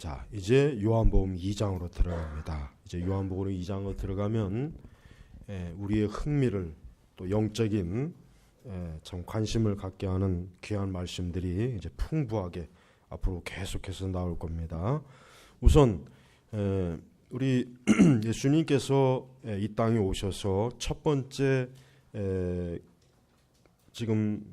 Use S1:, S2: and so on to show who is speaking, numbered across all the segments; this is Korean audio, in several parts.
S1: 자, 이제 요한복음 2장으로 들어갑니다. 이제 요한복음 2장으로 들어가면 우리의 흥미를 또 영적인 참 관심을 갖게 하는 귀한 말씀들이 이제 풍부하게 앞으로 계속해서 나올 겁니다. 우선 우리 예수님께서 이 땅에 오셔서 첫 번째 지금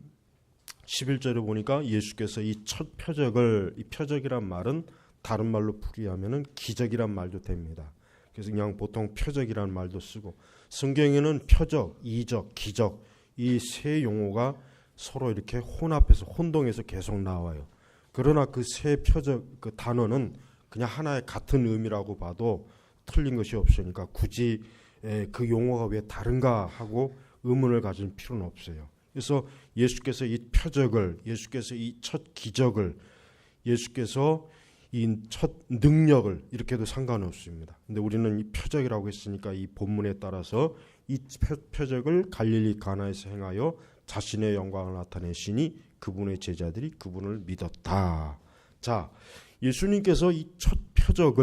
S1: 11절에 보니까 예수께서 이 첫 표적을, 이 표적이란 말은 다른 말로 풀이하면은 기적이란 말도 됩니다. 그래서 그냥 보통 표적이란 말도 쓰고, 성경에는 표적, 이적, 기적 이 세 용어가 서로 이렇게 혼합해서 혼동해서 계속 나와요. 그러나 그 세 표적 그 단어는 그냥 하나의 같은 의미라고 봐도 틀린 것이 없으니까 굳이 그 용어가 왜 다른가 하고 의문을 가질 필요는 없어요. 그래서 예수께서 이 표적을, 예수께서 이 첫 기적을, 예수께서 이 첫 능력을 이렇게 해도 상관없습니다. 근데 우리는 이 표적이라고 했으니까 이 본문에 따라서 이 표적을 갈릴리 가나에서 행하여 자신의 영광을 나타내시니 그분의 제자들이 그분을 믿었다. 자, 예수님께서 이 첫 표적,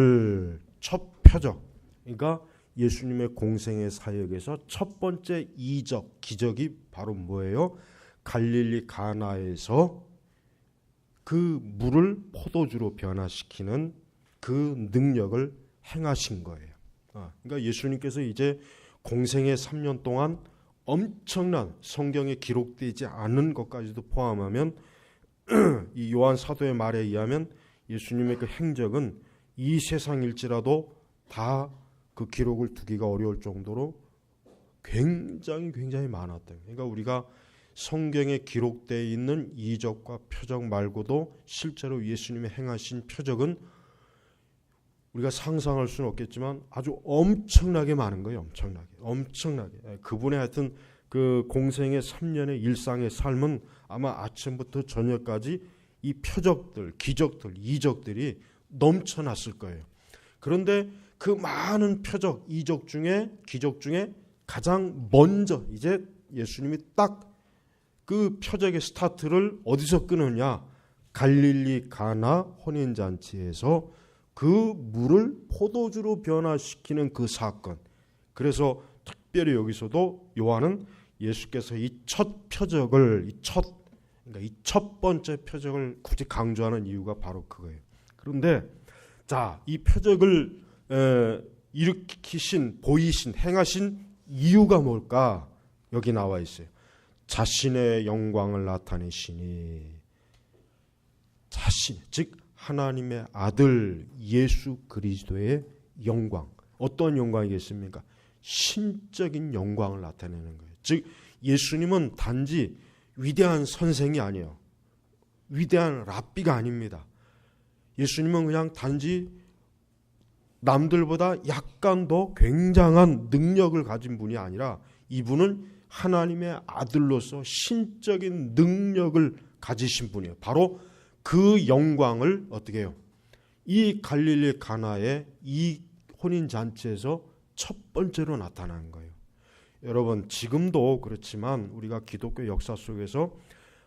S1: 그러니까 예수님의 공생의 사역에서 첫 번째 이적, 기적이 바로 뭐예요? 갈릴리 가나에서 그 물을 포도주로 변화시키는 그 능력을 행하신 거예요. 그러니까 예수님께서 이제 공생의 3년 동안 엄청난 성경에 기록되지 않은 것까지도 포함하면 이 요한 사도의 말에 의하면 예수님의 그 행적은 이 세상일지라도 다 그 기록을 두기가 어려울 정도로 굉장히 많았대요. 그러니까 우리가 성경에 기록되어 있는 이적과 표적 말고도 실제로 예수님의 행하신 표적은 우리가 상상할 수는 없겠지만 아주 엄청나게 많은 거예요. 엄청나게. 그분의 하여튼 그 공생의 3년의 일상의 삶은 아마 아침부터 저녁까지 이 표적들, 기적들, 이적들이 넘쳐났을 거예요. 그런데 그 많은 표적, 이적 중에, 기적 중에 가장 먼저 이제 예수님이 딱 그 표적의 스타트를 어디서 끊느냐? 갈릴리 가나 혼인잔치에서 그 물을 포도주로 변화시키는 그 사건. 그래서 특별히 여기서도 요한은 예수께서 이 첫 표적을, 그러니까 이 첫 번째 표적을 굳이 강조하는 이유가 바로 그거예요. 그런데 자, 이 표적을 일으키신, 보이신, 행하신 이유가 뭘까? 여기 나와 있어요. 자신의 영광을 나타내시니, 즉 하나님의 아들 예수 그리스도의 영광. 어떤 영광이겠습니까? 신적인 영광을 나타내는 거예요. 즉 예수님은 단지 위대한 선생이 아니에요. 위대한 랍비가 아닙니다. 예수님은 그냥 단지 남들보다 약간 더 굉장한 능력을 가진 분이 아니라 이분은 하나님의 아들로서 신적인 능력을 가지신 분이에요. 바로 그 영광을 어떻게 해요? 이 갈릴리 가나의 이 혼인잔치에서 첫 번째로 나타난 거예요. 여러분, 지금도 그렇지만 우리가 기독교 역사 속에서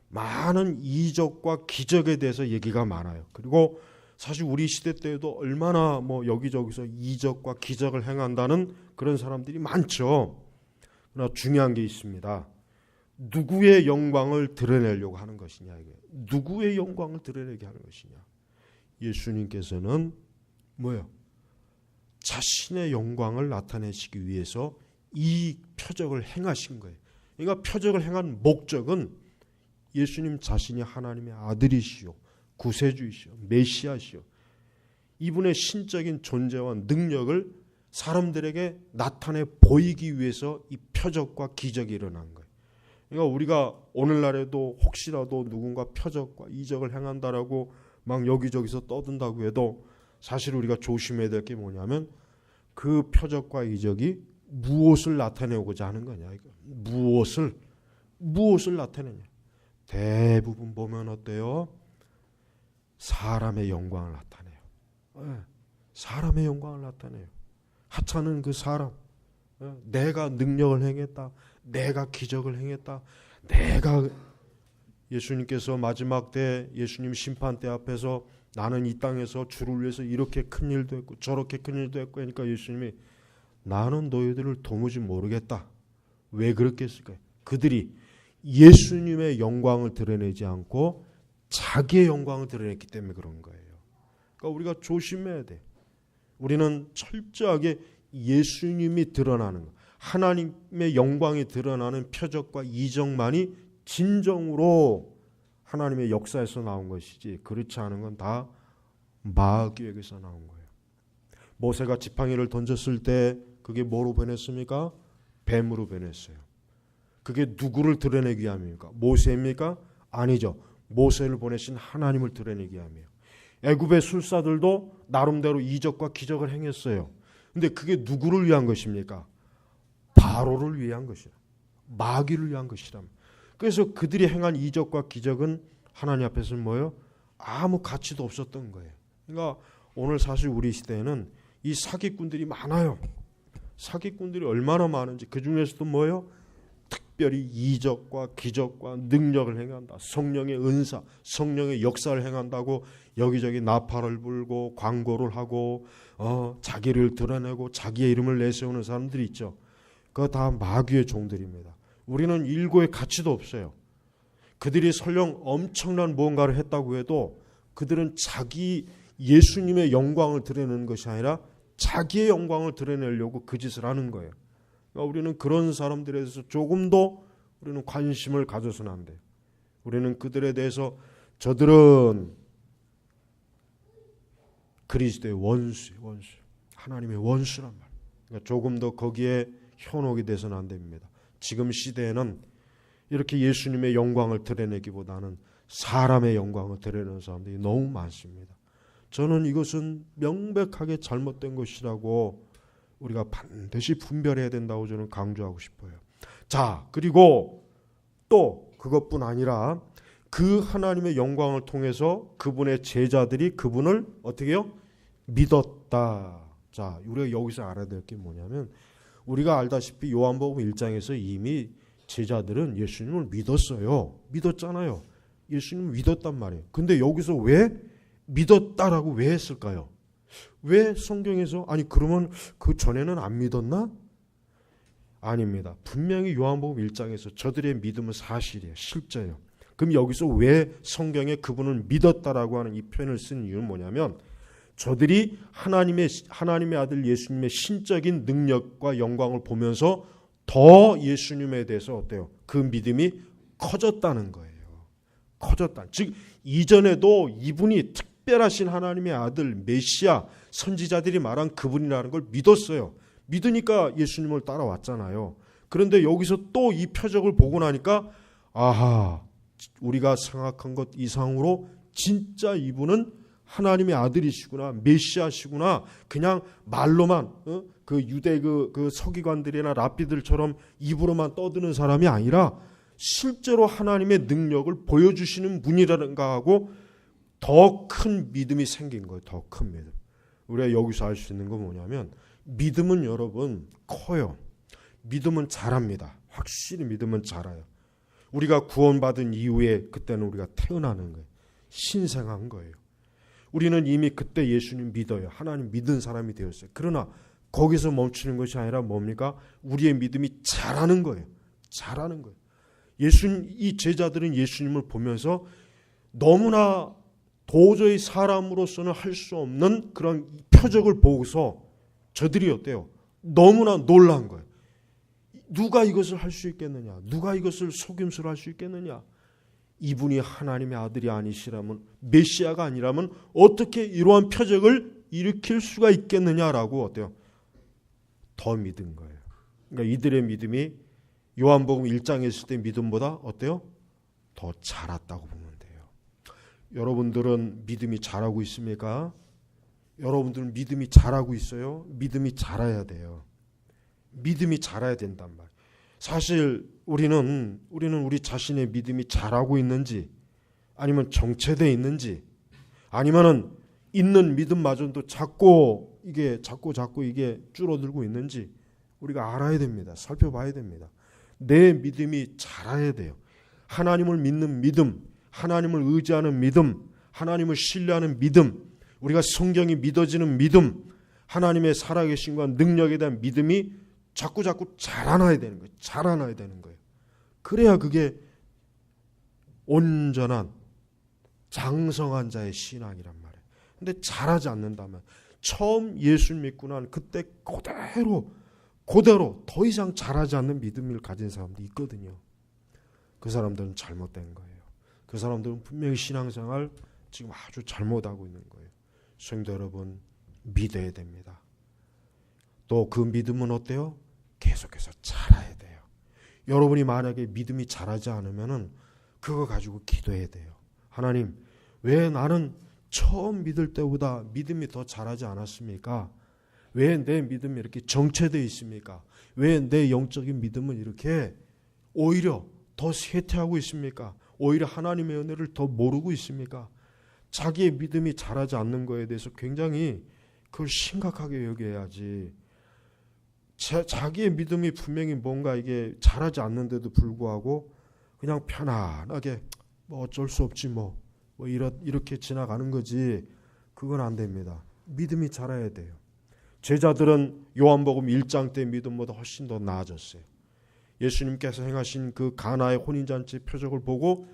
S1: 많은 이적과 기적에 대해서 얘기가 많아요. 그리고 사실 우리 시대 때에도 얼마나 여기저기서 이적과 기적을 행한다는 그런 사람들이 많죠. 그러나 중요한 게 있습니다. 누구의 영광을 드러내려고 하는 것이냐, 이게. 누구의 영광을 드러내게 하는 것이냐. 예수님께서는 뭐예요? 자신의 영광을 나타내시기 위해서 이 표적을 행하신 거예요. 그러니까 표적을 행한 목적은 예수님 자신이 하나님의 아들이시오, 구세주이시오, 메시아시오. 이분의 신적인 존재와 능력을 사람들에게 나타내 보이기 위해서 이 표적과 기적이 일어난 거예요. 그러니까 우리가 오늘날에도 혹시라도 누군가 표적과 이적을 행한다라고 막 여기저기서 떠든다고 해도 사실 우리가 조심해야 될 게 뭐냐면 그 표적과 이적이 무엇을 나타내고자 하는 거냐. 무엇을 나타내냐. 대부분 보면 어때요? 사람의 영광을 나타내요. 사람의 영광을 나타내요. 하찮은 그 사람, 내가 능력을 행했다, 내가 기적을 행했다, 내가 예수님께서 마지막 때 예수님 심판 때 앞에서 나는 이 땅에서 주를 위해서 이렇게 큰 일도 했고 저렇게 큰 일도 했고 하니까 예수님이 나는 너희들을 도무지 모르겠다. 왜 그렇게 했을까요? 그들이 예수님의 영광을 드러내지 않고 자기의 영광을 드러냈기 때문에 그런 거예요. 그러니까 우리가 조심해야 돼. 우리는 철저하게 예수님이 드러나는 것, 하나님의 영광이 드러나는 표적과 이적만이 진정으로 하나님의 역사에서 나온 것이지 그렇지 않은 건 다 마귀에게서 나온 거예요. 모세가 지팡이를 던졌을 때 그게 뭐로 변했습니까? 뱀으로 변했어요. 그게 누구를 드러내기 위함입니까? 모세입니까? 아니죠. 모세를 보내신 하나님을 드러내기 위함이에요. 애굽의 술사들도 나름대로 이적과 기적을 행했어요. 근데 그게 누구를 위한 것입니까? 바로를 위한 것이라. 마귀를 위한 것이라. 그래서 그들이 행한 이적과 기적은 하나님 앞에서는 뭐예요? 아무 가치도 없었던 거예요. 그러니까 오늘 사실 우리 시대에는 이 사기꾼들이 많아요. 사기꾼들이 얼마나 많은지 그 중에서도 뭐예요? 특별히 이적과 기적과 능력을 행한다. 성령의 은사, 성령의 역사를 행한다고 여기저기 나팔을 불고 광고를 하고 자기를 드러내고 자기의 이름을 내세우는 사람들이 있죠. 그거 다 마귀의 종들입니다. 우리는 일고의 가치도 없어요. 그들이 설령 엄청난 무언가를 했다고 해도 그들은 자기 예수님의 영광을 드러내는 것이 아니라 자기의 영광을 드러내려고 그 짓을 하는 거예요. 그러니까 우리는 그런 사람들에 대해서 조금도 우리는 관심을 가져서는 안 돼요. 우리는 그들에 대해서 저들은 그리스도의 원수예요. 원수. 하나님의 원수란 말이에요. 그러니까 조금 더 거기에 현혹이 돼서는 안 됩니다. 지금 시대에는 이렇게 예수님의 영광을 드러내기보다는 사람의 영광을 드러내는 사람들이 너무 많습니다. 저는 이것은 명백하게 잘못된 것이라고 우리가 반드시 분별해야 된다고 저는 강조하고 싶어요. 자, 그리고 또 그것뿐 아니라 그 하나님의 영광을 통해서 그분의 제자들이 그분을 어떻게 해요? 믿었다. 자, 우리가 여기서 알아야 될 게 뭐냐면 우리가 알다시피 요한복음 1장에서 이미 제자들은 예수님을 믿었어요. 믿었잖아요. 예수님을 믿었단 말이에요. 근데 여기서 왜 믿었다라고 왜 했을까요? 왜 성경에서 아니 그러면 그 전에는 안 믿었나? 아닙니다. 분명히 요한복음 1장에서 저들의 믿음은 사실이에요. 실제예요. 그럼 여기서 왜 성경에 그분을 믿었다라고 하는 이 표현을 쓴 이유는 뭐냐면 저들이 하나님의 아들 예수님의 신적인 능력과 영광을 보면서 더 예수님에 대해서 어때요? 그 믿음이 커졌다는 거예요. 커졌다. 즉 이전에도 이분이 특별하신 하나님의 아들 메시아 선지자들이 말한 그분이라는 걸 믿었어요. 믿으니까 예수님을 따라왔잖아요. 그런데 여기서 또 이 표적을 보고 나니까 아하, 우리가 생각한 것 이상으로 진짜 이분은 하나님의 아들이시구나, 메시아시구나. 그냥 말로만 그 유대 그 서기관들이나 랍비들처럼 입으로만 떠드는 사람이 아니라 실제로 하나님의 능력을 보여주시는 분이라는가 하고 더 큰 믿음이 생긴 거예요. 더 큰 믿음. 우리가 여기서 알 수 있는 건 뭐냐면 믿음은 여러분 커요. 믿음은 자랍니다. 확실히 믿음은 자라요. 우리가 구원받은 이후에 그때는 우리가 태어나는 거예요. 신생한 거예요. 우리는 이미 그때 예수님 믿어요. 하나님 믿은 사람이 되었어요. 그러나 거기서 멈추는 것이 아니라 뭡니까? 우리의 믿음이 자라는 거예요. 자라는 거예요. 이 제자들은 예수님을 보면서 너무나 도저히 사람으로서는 할 수 없는 그런 표적을 보고서 저들이 어때요? 너무나 놀란 거예요. 누가 이것을 할 수 있겠느냐? 누가 이것을 속임수로 할 수 있겠느냐? 이분이 하나님의 아들이 아니시라면, 메시아가 아니라면 어떻게 이러한 표적을 일으킬 수가 있겠느냐라고 어때요? 더 믿은 거예요. 그러니까 이들의 믿음이 요한복음 1장에 있을 때 믿음보다 어때요? 더 자랐다고 보면 돼요. 여러분들은 믿음이 자라고 있습니까? 여러분들은 믿음이 자라고 있어요? 믿음이 자라야 돼요. 믿음이 자라야 된단 말이에요. 사실 우리는 우리 자신의 믿음이 자라고 있는지 아니면 정체되어 있는지 아니면은 있는 믿음마저도 자꾸 이게 줄어들고 있는지 우리가 알아야 됩니다. 살펴봐야 됩니다. 내 믿음이 자라야 돼요. 하나님을 믿는 믿음, 하나님을 의지하는 믿음, 하나님을 신뢰하는 믿음, 우리가 성경이 믿어지는 믿음, 하나님의 살아계심과 능력에 대한 믿음이 자꾸 자라나야 되는 거예요. 자라나야 되는 거예요. 그래야 그게 온전한 장성한 자의 신앙이란 말이에요. 근데 자라지 않는다면 처음 예수 믿고 난 그때 그대로 더 이상 자라지 않는 믿음을 가진 사람도 있거든요. 그 사람들은 잘못된 거예요. 그 사람들은 분명히 신앙생활 지금 아주 잘못하고 있는 거예요. 성도 여러분, 믿어야 됩니다. 또 그 믿음은 어때요? 계속해서 자라야 돼요. 여러분이 만약에 믿음이 자라지 않으면은 그거 가지고 기도해야 돼요. 하나님, 왜 나는 처음 믿을 때보다 믿음이 더 자라지 않았습니까? 왜 내 믿음이 이렇게 정체되어 있습니까? 왜 내 영적인 믿음은 이렇게 오히려 더 쇠퇴하고 있습니까? 오히려 하나님의 은혜를 더 모르고 있습니까? 자기의 믿음이 자라지 않는 거에 대해서 굉장히 그걸 심각하게 여겨야지. 자기의 믿음이 분명히 뭔가 이게 자라지 않는데도 불구하고 그냥 편안하게 뭐 어쩔 수 없지 뭐 이렇게 지나가는 거지. 그건 안 됩니다. 믿음이 자라야 돼요. 제자들은 요한복음 1장 때 믿음보다 훨씬 더 나아졌어요. 예수님께서 행하신 그 가나의 혼인잔치 표적을 보고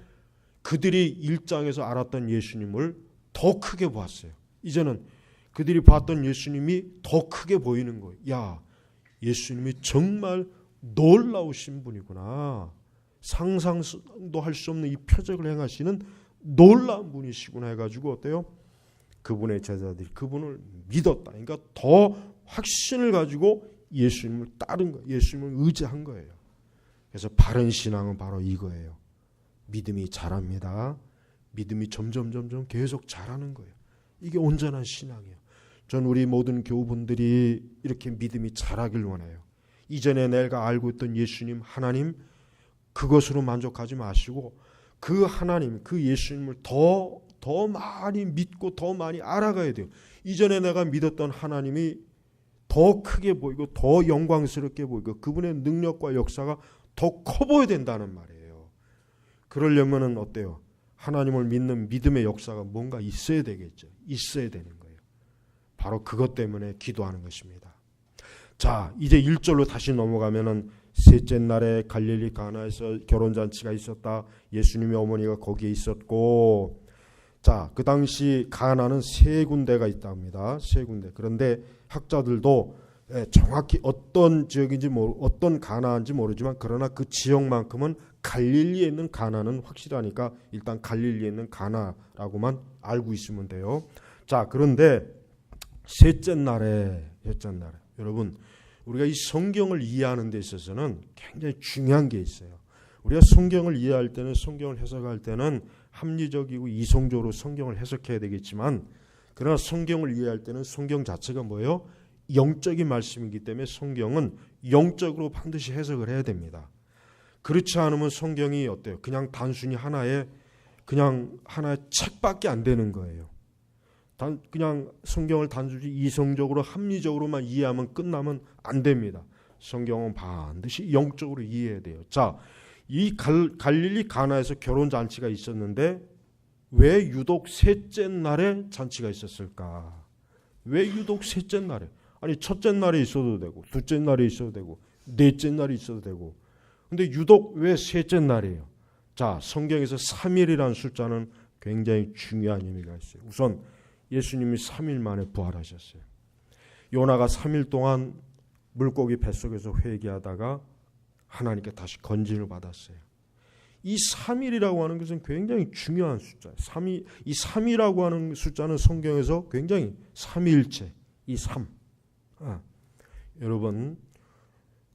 S1: 그들이 1장에서 알았던 예수님을 더 크게 보았어요. 이제는 그들이 봤던 예수님이 더 크게 보이는 거예요. 야, 예수님이 정말 놀라우신 분이구나. 상상도 할 수 없는 이 표적을 행하시는 놀라운 분이시구나 해가지고 어때요? 그분의 제자들이 그분을 믿었다. 그러니까 더 확신을 가지고 예수님을 따른 거예요. 예수님을 의지한 거예요. 그래서 바른 신앙은 바로 이거예요. 믿음이 자랍니다. 믿음이 점점 계속 자라는 거예요. 이게 온전한 신앙이에요. 전 우리 모든 교우분들이 이렇게 믿음이 자라길 원해요. 이전에 내가 알고 있던 예수님, 하나님, 그것으로 만족하지 마시고 그 하나님, 그 예수님을 더 많이 믿고 더 많이 알아가야 돼요. 이전에 내가 믿었던 하나님이 더 크게 보이고 더 영광스럽게 보이고 그분의 능력과 역사가 더 커 보여야 된다는 말이에요. 그러려면은 어때요? 하나님을 믿는 믿음의 역사가 뭔가 있어야 되겠죠. 있어야 되는 거예요. 바로 그것 때문에 기도하는 것입니다. 자, 이제 1절로 다시 넘어가면은 셋째 날에 갈릴리 가나에서 결혼잔치가 있었다. 예수님의 어머니가 거기에 있었고, 자, 그 당시 가나는 3군데가 있답니다. 3군데. 그런데 학자들도 정확히 어떤 지역인지 어떤 가나인지 모르지만 그러나 그 지역만큼은 갈릴리에 있는 가나는 확실하니까 일단 갈릴리에 있는 가나라고만 알고 있으면 돼요. 자, 그런데 셋째 날에 여러분, 우리가 이 성경을 이해하는 데 있어서는 굉장히 중요한 게 있어요. 우리가 성경을 이해할 때는, 성경을 해석할 때는 합리적이고 이성적으로 성경을 해석해야 되겠지만, 그러나 성경을 이해할 때는 성경 자체가 뭐예요? 영적인 말씀이기 때문에 성경은 영적으로 반드시 해석을 해야 됩니다. 그렇지 않으면 성경이 어때요? 그냥 단순히 하나의 책밖에 안 되는 거예요. 그냥 성경을 단순히 이성적으로 합리적으로만 이해하면 끝나면 안 됩니다. 성경은 반드시 영적으로 이해해야 돼요. 자, 이 갈릴리 가나에서 결혼잔치가 있었는데 왜 유독 셋째 날에 잔치가 있었을까? 왜 유독 셋째 날에? 아니, 첫째 날에 있어도 되고 둘째 날에 있어도 되고 넷째 날에 있어도 되고, 근데 유독 왜 셋째 날이에요? 자, 성경에서 3일이라는 숫자는 굉장히 중요한 의미가 있어요. 우선 예수님이 3일 만에 부활하셨어요. 요나가 3일 동안 물고기 뱃속에서 회개하다가 하나님께 다시 건진을 받았어요. 이 3일이라고 하는 것은 굉장히 중요한 숫자예요. 이 3이라고 하는 숫자는 성경에서 굉장히 삼위일체, 이 3. 여러분,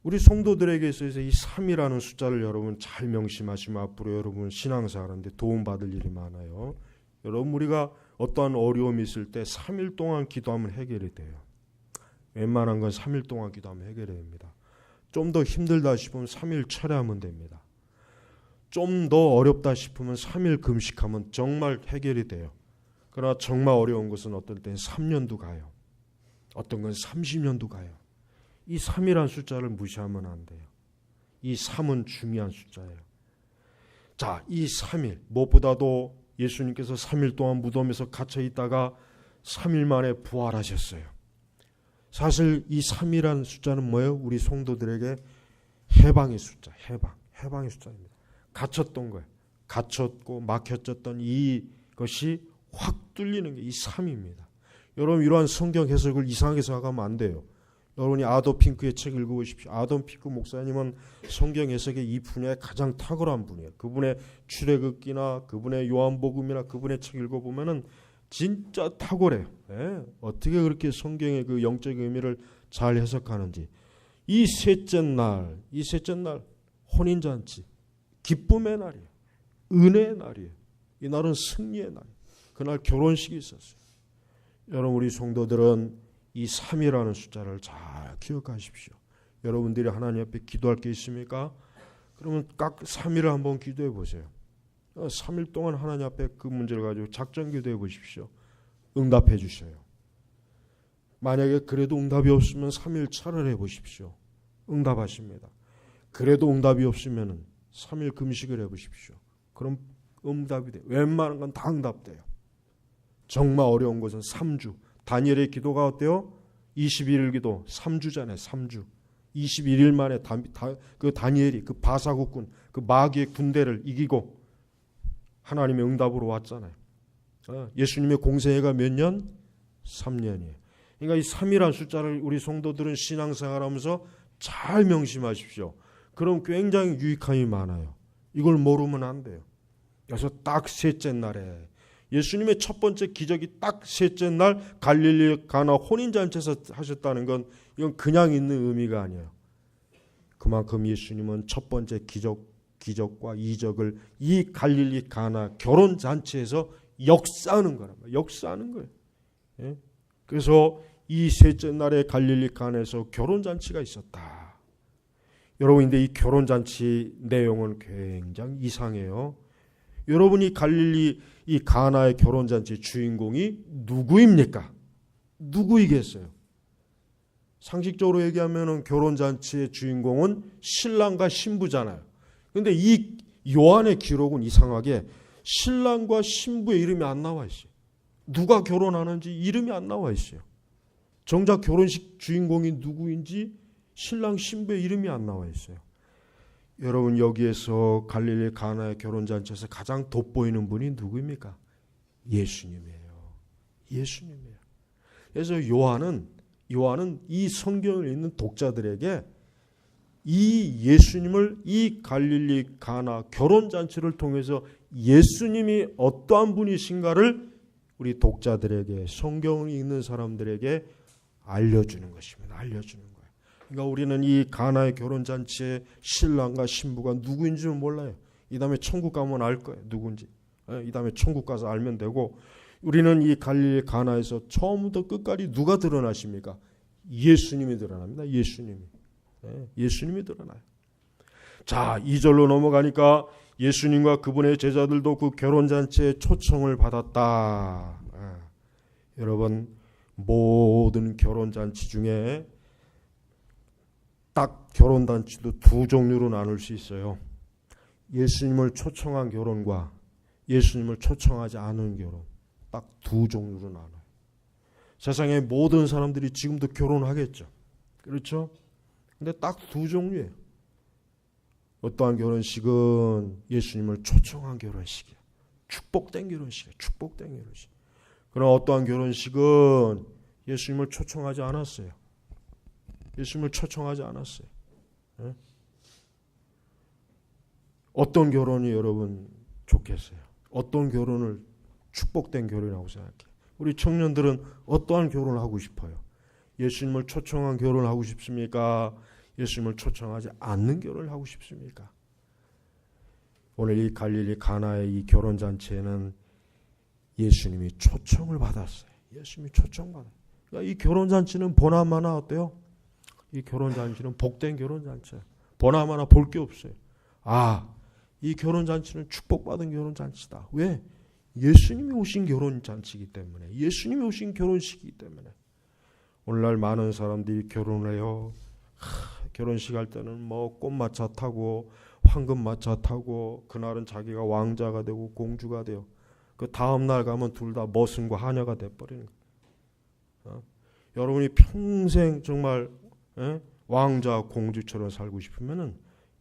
S1: 우리 성도들에게 있어서 이 3이라는 숫자를 여러분 잘 명심하시면 앞으로 여러분 신앙생활하는데 도움받을 일이 많아요. 여러분, 우리가 어떠한 어려움이 있을 때 3일 동안 기도하면 해결이 돼요. 웬만한 건 3일 동안 기도하면 해결이 됩니다. 좀 더 힘들다 싶으면 3일 철회하면 됩니다. 좀 더 어렵다 싶으면 3일 금식하면 정말 해결이 돼요. 그러나 정말 어려운 것은 어떨 때는 3년도 가요. 어떤 건 30년도 가요. 이 3이라는 숫자를 무시하면 안 돼요. 이 3은 중요한 숫자예요. 자, 이 3일 무엇보다도 예수님께서 3일 동안 무덤에서 갇혀 있다가 3일 만에 부활하셨어요. 사실 이 3이라는 숫자는 뭐예요? 우리 성도들에게 해방의 숫자, 해방의 숫자입니다. 갇혔던 거예요. 갇혔고 막혀졌던 이것이 확 뚫리는 게 이 3입니다. 여러분 이러한 성경 해석을 이상하게 생각하면 안 돼요. 여러분이 아도 핑크의 책 읽어보십시오. 아도 핑크 목사님은 성경 해석의 이 분야에 가장 탁월한 분이에요. 그분의 출애굽기나 그분의 요한복음이나 그분의 책 읽어보면은 진짜 탁월해요. 예? 어떻게 그렇게 성경의 그 영적 의미를 잘 해석하는지. 이 셋째 날 혼인잔치, 기쁨의 날이에요. 은혜의 날이에요. 이 날은 승리의 날이에요. 그날 결혼식이 있었어요. 여러분 우리 성도들은 이 3이라는 숫자를 잘 기억하십시오. 여러분들이 하나님 앞에 기도할 게 있습니까? 그러면 각 3일을 한번 기도해 보세요. 3일 동안 하나님 앞에 그 문제를 가지고 작전 기도해 보십시오. 응답해 주셔요. 만약에 그래도 응답이 없으면 3일 차를 해 보십시오. 응답하십니다. 그래도 응답이 없으면 3일 금식을 해 보십시오. 그럼 응답이 돼요. 웬만한 건 다 응답돼요. 정말 어려운 것은 3주. 다니엘의 기도가 어때요? 21일 기도 3주잖아요. 3주. 21일 만에 그 다니엘이 그 바사국군 그 마귀의 군대를 이기고 하나님의 응답으로 왔잖아요. 예수님의 공생애가 몇 년? 3년이에요. 그러니까 이 3이라는 숫자를 우리 성도들은 신앙생활하면서 잘 명심하십시오. 그럼 굉장히 유익함이 많아요. 이걸 모르면 안 돼요. 그래서 딱 셋째 날에 예수님의 첫 번째 기적이 딱 셋째 날 갈릴리 가나 혼인잔치에서 하셨다는 건 이건 그냥 있는 의미가 아니에요. 그만큼 예수님은 첫 번째 기적과 이적을 이 갈릴리 가나 결혼잔치에서 역사하는 거란 역사하는 거예요. 예? 그래서 이 셋째 날에 갈릴리 가나에서 결혼잔치가 있었다. 여러분 근데 이 결혼잔치 내용은 굉장히 이상해요. 여러분이 갈릴리 이 가나의 결혼잔치 주인공이 누구입니까? 누구이겠어요? 상식적으로 얘기하면 결혼잔치의 주인공은 신랑과 신부잖아요. 그런데 이 요한의 기록은 이상하게 신랑과 신부의 이름이 안 나와 있어요. 누가 결혼하는지 이름이 안 나와 있어요. 정작 결혼식 주인공이 누구인지 신랑 신부의 이름이 안 나와 있어요. 여러분 여기에서 갈릴리 가나의 결혼잔치에서 가장 돋보이는 분이 누구입니까? 예수님이에요. 예수님이에요. 그래서 요한은 이 성경을 읽는 독자들에게 이 예수님을 이 갈릴리 가나 결혼잔치를 통해서 예수님이 어떠한 분이신가를 우리 독자들에게 성경을 읽는 사람들에게 알려주는 것입니다. 알려주는 거예요. 그러니까 우리는 이 가나의 결혼잔치의 신랑과 신부가 누구인지는 몰라요. 이 다음에 천국 가면 알 거예요. 누군지. 이 다음에 천국 가서 알면 되고 우리는 이 갈릴리 가나에서 처음부터 끝까지 누가 드러나십니까? 예수님이 드러납니다. 예수님이 드러나요. 자, 2절로 넘어가니까 예수님과 그분의 제자들도 그 결혼잔치에 초청을 받았다. 여러분 모든 결혼잔치 중에 딱 결혼잔치도 두 종류로 나눌 수 있어요. 예수님을 초청한 결혼과 예수님을 초청하지 않은 결혼. 딱 두 종류로 나눠요. 세상의 모든 사람들이 지금도 결혼하겠죠. 그렇죠? 근데 딱 두 종류예요. 어떠한 결혼식은 예수님을 초청한 결혼식이에요. 축복된 결혼식이에요. 축복된 결혼식. 그러나 어떠한 결혼식은 예수님을 초청하지 않았어요. 예수님을 초청하지 않았어요. 네? 어떤 결혼이 여러분 좋겠어요? 어떤 결혼을 축복된 결혼이라고 생각해요? 우리 청년들은 어떠한 결혼을 하고 싶어요? 예수님을 초청한 결혼을 하고 싶습니까? 예수님을 초청하지 않는 결혼을 하고 싶습니까? 오늘 이 갈릴리 가나의 이 결혼잔치에는 예수님이 초청을 받았어요. 예수님이 초청받아요. 그러니까 이 결혼잔치는 보나마나 어때요? 이 결혼잔치는 복된 결혼잔치예요. 보나마나 볼 게 없어요. 이 결혼잔치는 축복받은 결혼잔치다. 왜? 예수님이 오신 결혼잔치이기 때문에, 예수님이 오신 결혼식이기 때문에. 오늘날 많은 사람들이 결혼을 해요. 결혼식 할 때는 뭐 꽃마차 타고 황금마차 타고 그날은 자기가 왕자가 되고 공주가 돼요. 그 다음 날 가면 둘 다 머슴과 하녀가 돼버리는 거예요. 여러분이 평생 정말 왕자 공주처럼 살고 싶으면은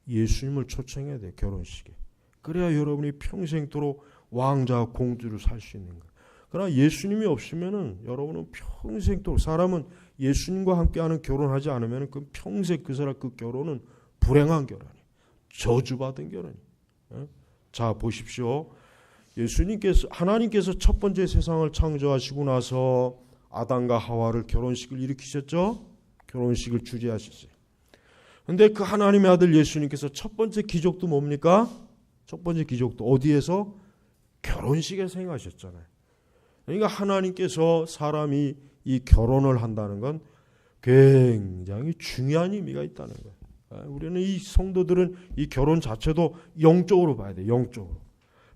S1: 예수님을 초청해야 돼요. 결혼식에. 그래야 여러분이 평생도록 왕자 공주로 살 수 있는 거예요. 그러나 예수님이 없으면은 여러분은 평생도록, 사람은 예수님과 함께하는 결혼하지 않으면 그 평생 그 사람 그 결혼은 불행한 결혼이에요. 저주받은 결혼이에요. 자, 보십시오. 하나님께서 첫 번째 세상을 창조하시고 나서 아담과 하와를 결혼식을 일으키셨죠. 결혼식을 주재하셨어요. 그런데 그 하나님의 아들 예수님께서 첫 번째 기적도 뭡니까? 첫 번째 기적도 어디에서? 결혼식에서 행하셨잖아요. 그러니까 하나님께서 사람이 이 결혼을 한다는 건 굉장히 중요한 의미가 있다는 거예요. 우리는 이 성도들은 이 결혼 자체도 영적으로 봐야 돼요. 영적으로.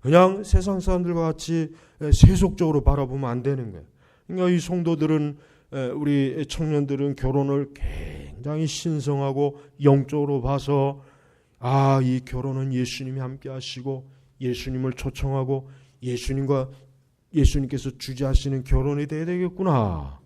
S1: 그냥 세상 사람들과 같이 세속적으로 바라보면 안 되는 거예요. 그러니까 이 성도들은, 우리 청년들은 결혼을 굉장히 신성하고 영적으로 봐서 이 결혼은 예수님이 함께 하시고 예수님을 초청하고 예수님께서 주재하시는 결혼이 돼야 되겠구나.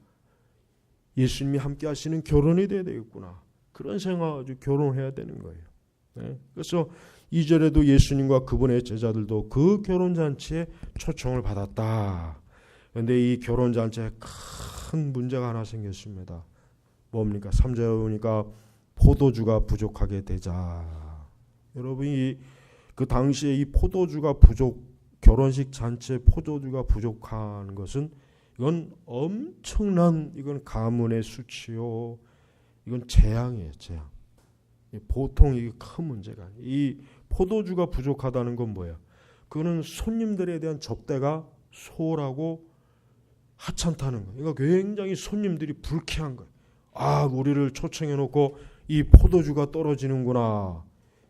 S1: 예수님이 함께 하시는 결혼이 돼야 되겠구나. 그런 생각 가지고 결혼해야 되는 거예요. 그래서 2절에도 예수님과 그분의 제자들도 그 결혼잔치에 초청을 받았다. 그런데 이 결혼잔치에 큰 문제가 하나 생겼습니다. 뭡니까? 3절에 보니까 포도주가 부족하게 되자. 여러분이 그 당시에 이 포도주가 결혼식 잔치에 포도주가 부족한 것은 이건 엄청난, 이건 가문의 수치요. 이건 재앙이에요, 재앙. 보통 이게 큰 문제가 아니에요. 이 포도주가 부족하다는 건 뭐예요? 그거는 손님들에 대한 접대가 소홀하고 하찮다는 거예요. 그러니까 굉장히 손님들이 불쾌한 거예요. 우리를 초청해 놓고 이 포도주가 떨어지는구나.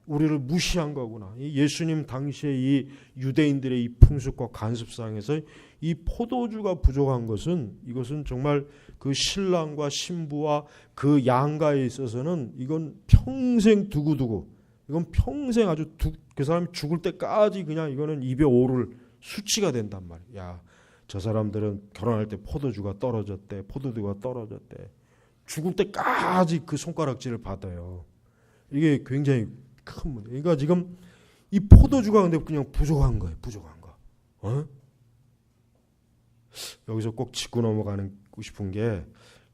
S1: 우리를 무시한 거구나. 예수님 당시에 이 유대인들의 이 풍습과 관습상에서 이 포도주가 부족한 것은, 이것은 정말 그 신랑과 신부와 그 양가에 있어서는 이건 평생 두고두고, 이건 평생 아주 그 사람이 죽을 때까지 그냥 이거는 입에 오를 수치가 된단 말이야. 저 사람들은 결혼할 때 포도주가 떨어졌대. 포도주가 떨어졌대. 죽을 때까지 그 손가락질을 받아요. 이게 굉장히 큰 문제. 그러니까 지금 이 포도주가 근데 그냥 부족한 거예요. 부족한 거. 여기서 꼭 짚고 넘어가고 싶은 게,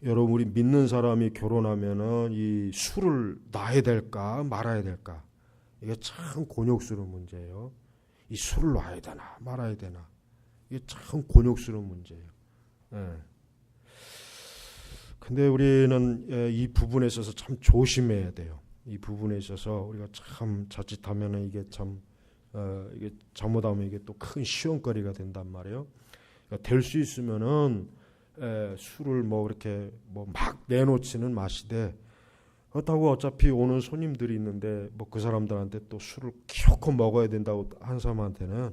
S1: 여러분 우리 믿는 사람이 결혼하면은 이 술을 놔야 될까 말아야 될까? 이게 참 곤욕스러운 문제예요. 이 술을 놔야 되나 말아야 되나? 이게 참 곤욕스러운 문제예요. 근데 우리는 이 부분에 있어서 참 조심해야 돼요. 이 부분에 있어서 우리가 참 자칫하면은 이게 참 이게 잘못하면 이게 또 큰 시험거리가 된단 말이에요. 그러니까 될 수 있으면은 술을 이렇게 막 내놓지는 마시되, 그렇다고 어차피 오는 손님들이 있는데 그 사람들한테 또 술을 기어코 먹어야 된다고 한 사람한테는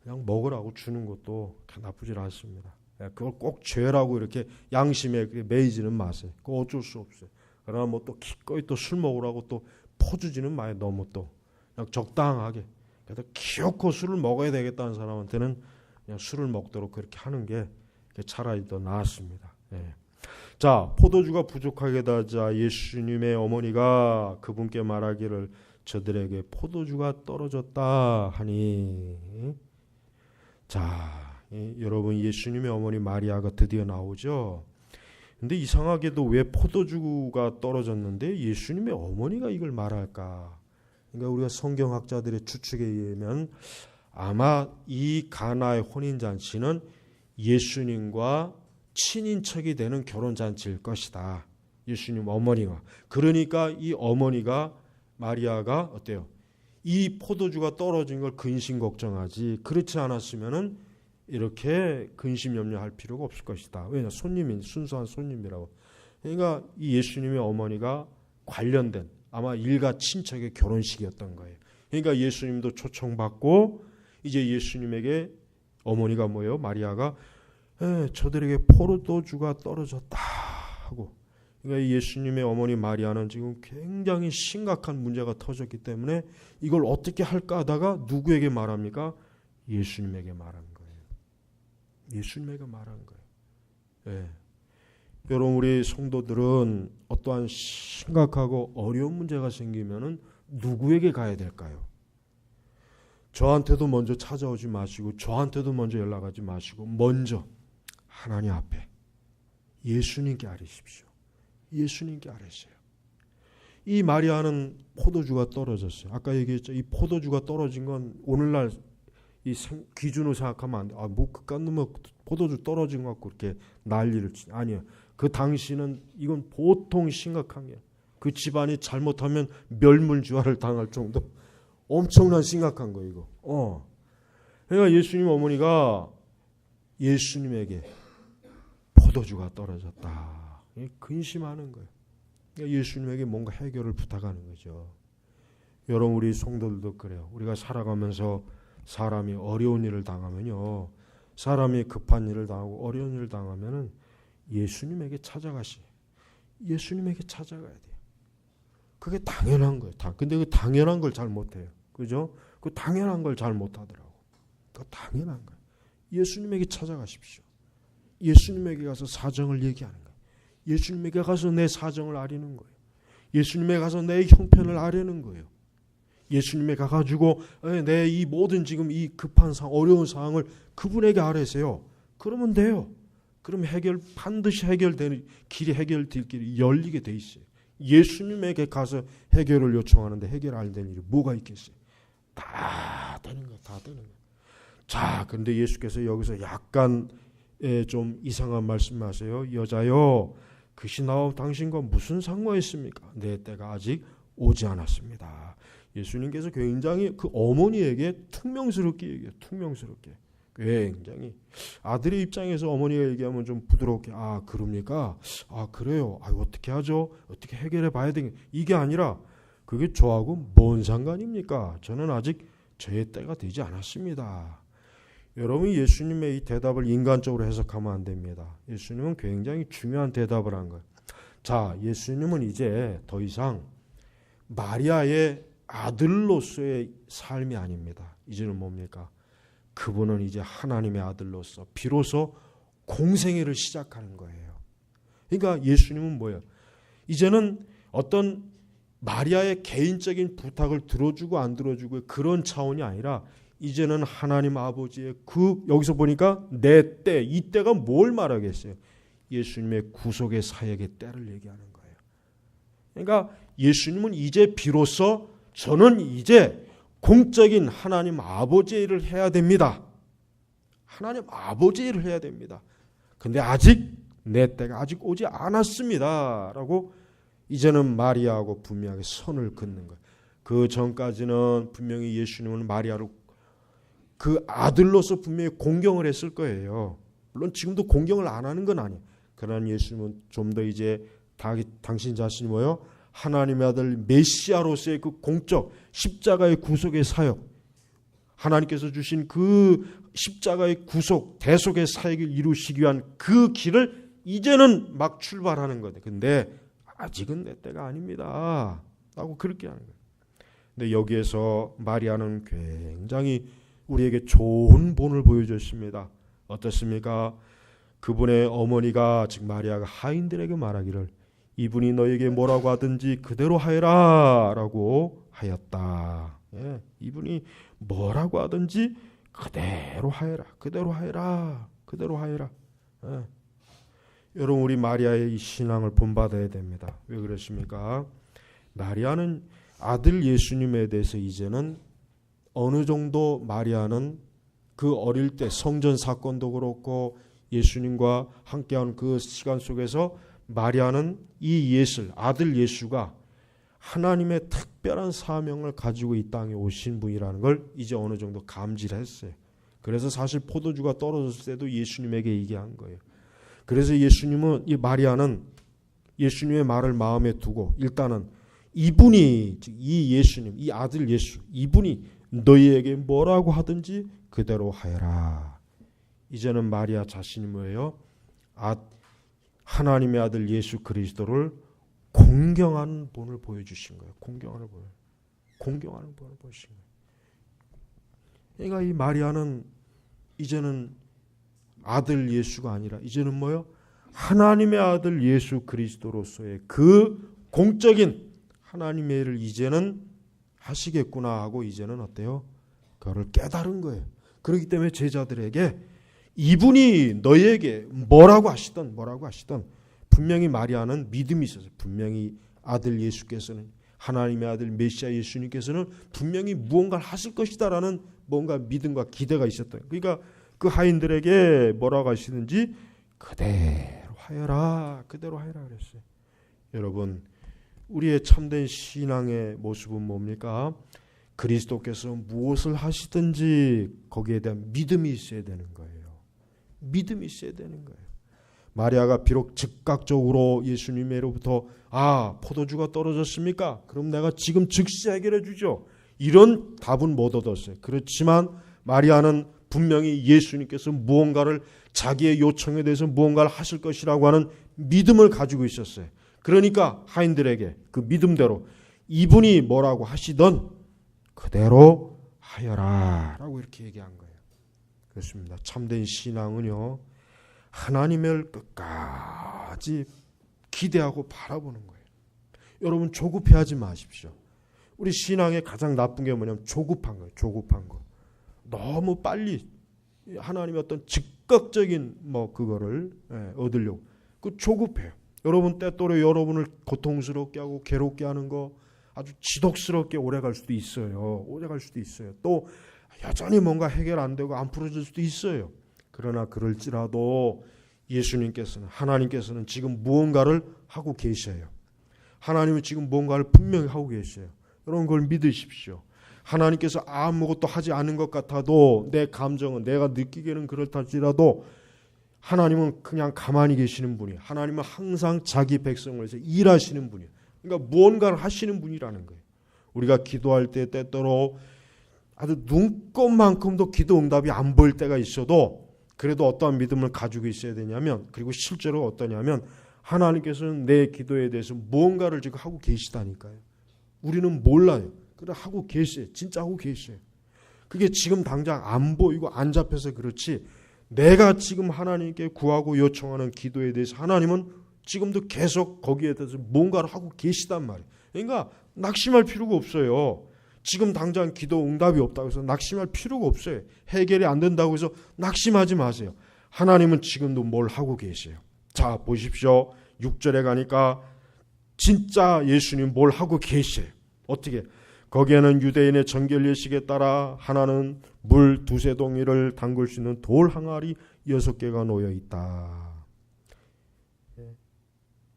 S1: 그냥 먹으라고 주는 것도 나쁘지 않습니다. 그걸 꼭 죄라고 이렇게 양심에 매이지는 마세요. 그거 어쩔 수 없어요. 그러나 또 기꺼이 또 술 먹으라고 또 퍼주지는 마요. 너무 또 그냥 적당하게. 그래서 기어코 술을 먹어야 되겠다는 사람한테는 그냥 술을 먹도록 그렇게 하는 게 차라리 더 나았습니다. 자, 포도주가 부족하게 되자 예수님의 어머니가 그분께 말하기를 저들에게 포도주가 떨어졌다 하니. 자, 여러분 여러분 어머니 마리아가 드디어 나오죠. 근데 이상하게도 왜 포도주가 떨어졌는데 예수님의 어머니가 이걸 말할까? 그러니까 우리가 성경학자들의 추측에 의하면 아마 이 가나의 혼인잔치는 예수님과 친인척이 되는 결혼잔치일 것이다. 예수님 어머니가. 그러니까 이 어머니가 마리아가 어때요? 이 포도주가 떨어진 걸 근심 걱정하지. 그렇지 않았으면은 이렇게 근심 염려할 필요가 없을 것이다. 왜냐? 순수한 손님이라고. 그러니까 이 예수님의 어머니가 관련된 아마 일가 친척의 결혼식이었던 거예요. 그러니까 예수님도 초청받고 이제 예수님에게 어머니가 뭐예요? 마리아가 저들에게 포도주가 떨어졌다 하고. 그러니까 예수님의 어머니 마리아는 지금 굉장히 심각한 문제가 터졌기 때문에 이걸 어떻게 할까 하다가 누구에게 말합니까? 예수님에게 말하는 거예요. 예수님에게 말한 거예요. 예. 여러분, 우리 성도들은 어떠한 심각하고 어려운 문제가 생기면은 누구에게 가야 될까요? 저한테도 먼저 찾아오지 마시고 저한테도 먼저 연락하지 마시고 먼저 하나님 앞에 예수님께 아뢰십시오. 예수님께 아뢰세요. 이 마리아는 포도주가 떨어졌어요. 아까 얘기했죠. 이 포도주가 떨어진 건 오늘날 이 기준으로 생각하면 안 돼. 뭐 그깟 놈의 포도주 떨어진 것 같고 이렇게 난리를 치지. 아니요. 그 당시는 이건 보통 심각한 게, 그 집안이 잘못하면 멸물주화를 당할 정도 엄청난 심각한 거 이거. 그러니까 예수님 어머니가 예수님에게 포도주가 떨어졌다. 근심하는 거예요. 그러니까 예수님에게 뭔가 해결을 부탁하는 거죠. 여러분, 우리 성도들도 그래요. 우리가 살아가면서 사람이 어려운 일을 당하면요, 사람이 급한 일을 당하고 어려운 일을 당하면은 예수님에게 찾아가시. 예수님에게 찾아가야 돼요. 그게 당연한 거예요. 근데 그 당연한 걸 잘 못해요. 그죠? 그 당연한 걸 잘 못하더라고. 그 당연한 거예요. 예수님에게 찾아가십시오. 예수님에게 가서 사정을 얘기하는 거예요. 예수님에게 가서 내 사정을 아뢰는 거예요. 예수님에게 가서 내 형편을 아뢰는 거예요. 예수님에 가가지고 내 이 모든 지금 이 급한 상황, 어려운 상황을 그분에게 아뢰세요. 그러면 돼요. 그럼 반드시 해결되는 길이, 해결될 길이 열리게 돼 있어요. 예수님에게 가서 해결을 요청하는데 해결 안 되는 일이 뭐가 있겠어요? 다 되는 거예요. 다 되는 거예요. 자, 근데 예수께서 여기서 약간 좀 이상한 말씀하세요. 여자여, 그것이 나와 당신과 무슨 상관이 있습니까? 내 때가 아직 오지 않았습니다. 예수님께서 굉장히 그 어머니에게 퉁명스럽게 얘기해요. 퉁명스럽게. 굉장히 아들의 입장에서 어머니가 얘기하면 좀 부드럽게, 그럽니까? 그래요. 어떻게 하죠? 어떻게 해결해 봐야 되겠. 이게 아니라 그게 저하고 뭔 상관입니까? 저는 아직 저의 때가 되지 않았습니다. 여러분, 예수님의 이 대답을 인간적으로 해석하면 안 됩니다. 예수님은 굉장히 중요한 대답을 한 거예요. 자, 예수님은 이제 더 이상 마리아의 아들로서의 삶이 아닙니다. 이제는 뭡니까? 그분은 이제 하나님의 아들로서 비로소 공생애를 시작하는 거예요. 그러니까 예수님은 뭐예요? 이제는 어떤 마리아의 개인적인 부탁을 들어주고 안 들어주고 그런 차원이 아니라 이제는 하나님 아버지의 여기서 보니까 내 때, 이 때가 뭘 말하겠어요? 예수님의 구속의 사역의 때를 얘기하는 거예요. 그러니까 예수님은 이제 비로소 저는 이제 공적인 하나님 아버지의 일을 해야 됩니다. 하나님 아버지의 일을 해야 됩니다. 근데 아직 내 때가 아직 오지 않았습니다. 라고 이제는 마리아하고 분명하게 선을 긋는 거예요. 그 전까지는 분명히 예수님은 마리아를 그 아들로서 분명히 공경을 했을 거예요. 물론 지금도 공경을 안 하는 건 아니에요. 그러나 예수님은 좀 더 이제 당신 자신이 뭐예요? 하나님의 아들 메시아로서의 그 공적 십자가의 구속의 사역, 하나님께서 주신 그 십자가의 구속 대속의 사역을 이루시기 위한 그 길을 이제는 막 출발하는 거예요. 근데 아직은 내 때가 아닙니다. 라고 그렇게 하는 거예요. 근데 여기에서 마리아는 굉장히 우리에게 좋은 본을 보여줬습니다. 어떻습니까? 그분의 어머니가, 즉 마리아가 하인들에게 말하기를 이분이 너에게 뭐라고 하든지 그대로 하여라 라고 하였다. 예, 이분이 뭐라고 하든지 그대로 하여라. 그대로 하여라. 그대로 하여라. 예. 여러분, 우리 마리아의 이 신앙을 본받아야 됩니다. 왜 그렇습니까? 마리아는 아들 예수님에 대해서 이제는 어느 정도 마리아는 그 어릴 때 성전 사건도 그렇고 예수님과 함께한 그 시간 속에서 마리아는 이 아들 예수가 하나님의 특별한 사명을 가지고 이 땅에 오신 분이라는 걸 이제 어느 정도 감지를 했어요. 그래서 사실 포도주가 떨어졌을 때도 예수님에게 얘기한 거예요. 그래서 이 마리아는 예수님의 말을 마음에 두고 일단은 이분이, 이 예수님, 이 아들 예수, 이분이 너희에게 뭐라고 하든지 그대로 하여라. 이제는 마리아 자신이 뭐예요? 하나님의 아들 예수 그리스도를 공경하는 본을 보여주신 거예요. 공경하는 본을 보여주신 거예요. 그러니까 이 마리아는 이제는 아들 예수가 아니라 이제는 뭐요? 하나님의 아들 예수 그리스도로서의 그 공적인 하나님의 일을 이제는 하시겠구나 하고 이제는 어때요? 그거를 깨달은 거예요. 그렇기 때문에 제자들에게 이분이 너희에게 뭐라고 하시던 분명히 마리아는 믿음이 있었어요. 분명히 아들 예수께서는, 하나님의 아들 메시아 예수님께서는 분명히 무언가를 하실 것이다라는 뭔가 믿음과 기대가 있었던. 그러니까 그 하인들에게 뭐라고 하시는지 그대로 하여라 그랬어요. 여러분, 우리의 참된 신앙의 모습은 뭡니까? 그리스도께서 무엇을 하시든지 거기에 대한 믿음이 있어야 되는 거예요. 믿음이 있어야 되는 거예요. 마리아가 비록 즉각적으로 예수님으로부터 포도주가 떨어졌습니까? 그럼 내가 지금 즉시 해결해 주죠. 이런 답은 못 얻었어요. 그렇지만 마리아는 분명히 예수님께서 무언가를, 자기의 요청에 대해서 무언가를 하실 것이라고 하는 믿음을 가지고 있었어요. 그러니까 하인들에게 그 믿음대로 이분이 뭐라고 하시던 그대로 하여라 라고 이렇게 얘기한 거예요. 그렇습니다. 참된 신앙은요, 하나님을 끝까지 기대하고 바라보는 거예요. 여러분, 조급해하지 마십시오. 우리 신앙의 가장 나쁜 게 뭐냐면 조급한 거예요. 조급한 거. 너무 빨리 하나님의 어떤 즉각적인 그거를 얻으려고 그 조급해요. 여러분 때또래 여러분을 고통스럽게 하고 괴롭게 하는 거 아주 지독스럽게 오래 갈 수도 있어요. 또 여전히 뭔가 해결 안 되고 안 풀어질 수도 있어요. 그러나 그럴지라도 예수님께서는, 하나님께서는 지금 무언가를 하고 계셔요. 하나님은 지금 무언가를 분명히 하고 계셔요. 여러분, 그걸 믿으십시오. 하나님께서 아무것도 하지 않은 것 같아도 내 감정은, 내가 느끼기에는 그렇다지라도 하나님은 그냥 가만히 계시는 분이에요. 하나님은 항상 자기 백성을 위해서 일하시는 분이에요. 그러니까 무언가를 하시는 분이라는 거예요. 우리가 기도할 때 때때로 아주 눈꼽만큼도 기도 응답이 안 보일 때가 있어도 그래도 어떠한 믿음을 가지고 있어야 되냐면, 그리고 실제로 어떠냐면 하나님께서는 내 기도에 대해서 무언가를 지금 하고 계시다니까요. 우리는 몰라요. 그래 하고 계셔요. 진짜 하고 계셔요. 그게 지금 당장 안 보이고 안 잡혀서 그렇지, 내가 지금 하나님께 구하고 요청하는 기도에 대해서 하나님은 지금도 계속 거기에 대해서 뭔가를 하고 계시단 말이에요. 그러니까 낙심할 필요가 없어요. 지금 당장 기도 응답이 없다고 해서 낙심할 필요가 없어요. 해결이 안 된다고 해서 낙심하지 마세요. 하나님은 지금도 뭘 하고 계세요. 자, 보십시오. 6절에 가니까 진짜 예수님 뭘 하고 계세요. 어떻게? 거기에는 유대인의 정결 예식에 따라 하나는 물 2-3동이를 담글 수 있는 돌 항아리 6개가 놓여 있다.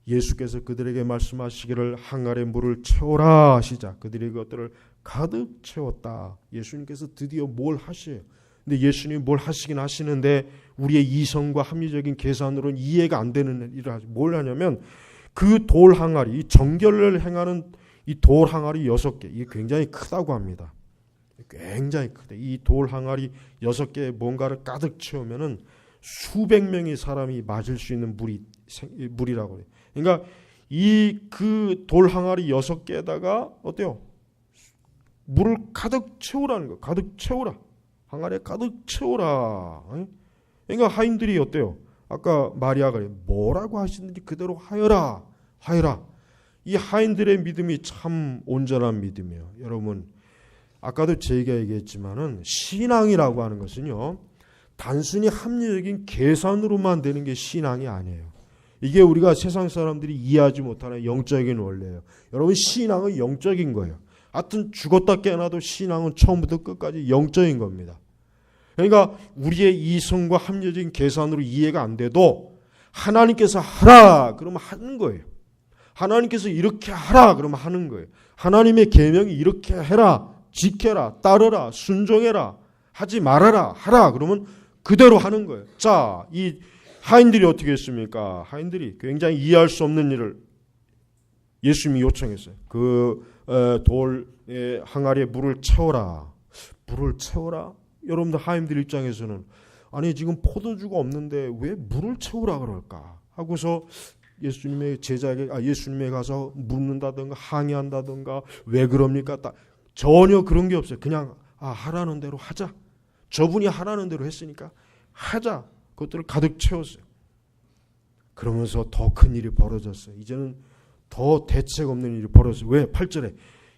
S1: 예수께서 그들에게 말씀하시기를 항아리에 물을 채워라 하시자 그들이 그것들을 가득 채웠다. 예수님께서 드디어 뭘 하셔요. 근데 예수님이 뭘 하시긴 하시는데 우리의 이성과 합리적인 계산으로는 이해가 안 되는 일을 하죠. 뭘 하냐면 그 돌 항아리, 이 정결을 행하는 이 돌 항아리 6개, 이게 굉장히 크다고 합니다. 굉장히 크다. 이 돌 항아리 6개에 뭔가를 가득 채우면은 수백 명의 사람이 맞을 수 있는 물이라고 해요. 그러니까 이 그 돌 항아리 6개에다가 어때요? 물을 가득 채우라는 거. 가득 채우라. 항아리에 가득 채우라. 그러니까 하인들이 어때요? 아까 마리아가 뭐라고 하시는지 그대로 하여라. 하여라. 이 하인들의 믿음이 참 온전한 믿음이에요. 여러분, 아까도 제가 얘기했지만은 신앙이라고 하는 것은요, 단순히 합리적인 계산으로만 되는 게 신앙이 아니에요. 이게 우리가 세상 사람들이 이해하지 못하는 영적인 원리예요. 여러분, 신앙은 영적인 거예요. 하여튼 죽었다 깨어나도 신앙은 처음부터 끝까지 영적인 겁니다. 그러니까 우리의 이성과 합리적인 계산으로 이해가 안 돼도 하나님께서 하라 그러면 하는 거예요. 하나님께서 이렇게 하라 그러면 하는 거예요. 하나님의 계명이 이렇게 해라, 지켜라, 따르라, 순종해라, 하지 말아라, 하라 그러면 그대로 하는 거예요. 자, 이 하인들이 어떻게 했습니까? 하인들이 굉장히 이해할 수 없는 일을 예수님이 요청했어요. 그 돌의 항아리에 물을 채워라. 물을 채워라? 여러분들 하인들 입장에서는 아니 지금 포도주가 없는데 왜 물을 채우라 그럴까? 하고서 예수님의 제자에게 예수님에 가서 묻는다든가 항의한다든가 왜 그럽니까? 전혀 그런 게 없어요. 그냥 하라는 대로 하자. 저분이 하라는 대로 했으니까 하자. 그것들을 가득 채웠어요. 그러면서 더 큰 일이 벌어졌어요. 이제는 더 대책 없는 일이 벌어졌어요. 왜? 8절에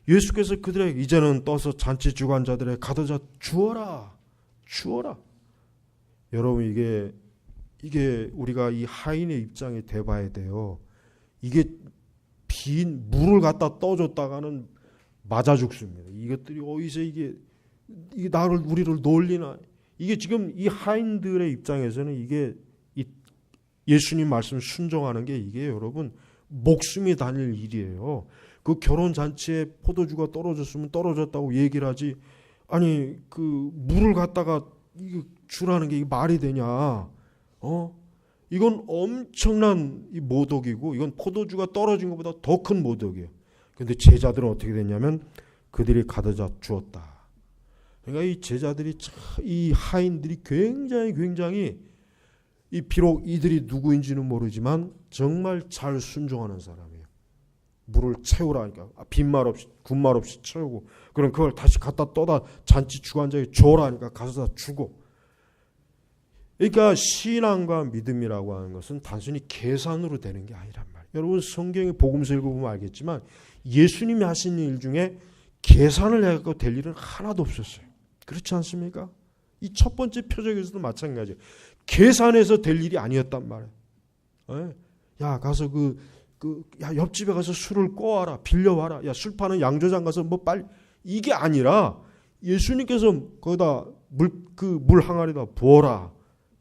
S1: 예수께서 그들에게 이제는 떠서 잔치 주관자들에게 가져다 주어라. 주어라. 여러분 이게 우리가 이 하인의 입장에 대봐야 돼요. 이게 빈 물을 갖다 떠줬다가는 맞아 죽습니다. 이것들이 어디서 이게 우리를 놀리나? 이게 지금 이 하인들의 입장에서는 이게 예수님 말씀 순종하는 게 이게 여러분 목숨이 다닐 일이에요. 그 결혼 잔치에 포도주가 떨어졌으면 떨어졌다고 얘기를 하지. 아니 그 물을 갖다가 이거 주라는 게 말이 되냐? 이건 엄청난 모독이고 이건 포도주가 떨어진 것보다 더 큰 모독이에요. 그런데 제자들은 어떻게 됐냐면 그들이 가져다 주었다. 그러니까 이 제자들이 이 하인들이 굉장히 비록 이들이 누구인지는 모르지만 정말 잘 순종하는 사람이에요. 물을 채우라니까 빈말 없이 군말 없이 채우고 그럼 그걸 다시 갖다 떠다 잔치 주관자에게 줘라니까 가서 다 주고. 그러니까 신앙과 믿음이라고 하는 것은 단순히 계산으로 되는 게 아니란 말이에요. 여러분 성경의 복음서 읽어보면 알겠지만 예수님이 하신 일 중에 계산을 해갖고 될 일은 하나도 없었어요. 그렇지 않습니까? 이 첫 번째 표적에서도 마찬가지예요. 계산해서 될 일이 아니었단 말이에요. 야 가서 야 옆집에 가서 술을 꺼와라, 빌려와라. 야 술 파는 양조장 가서 뭐 빨리 이게 아니라 예수님께서 거기다 물 항아리에다 부어라.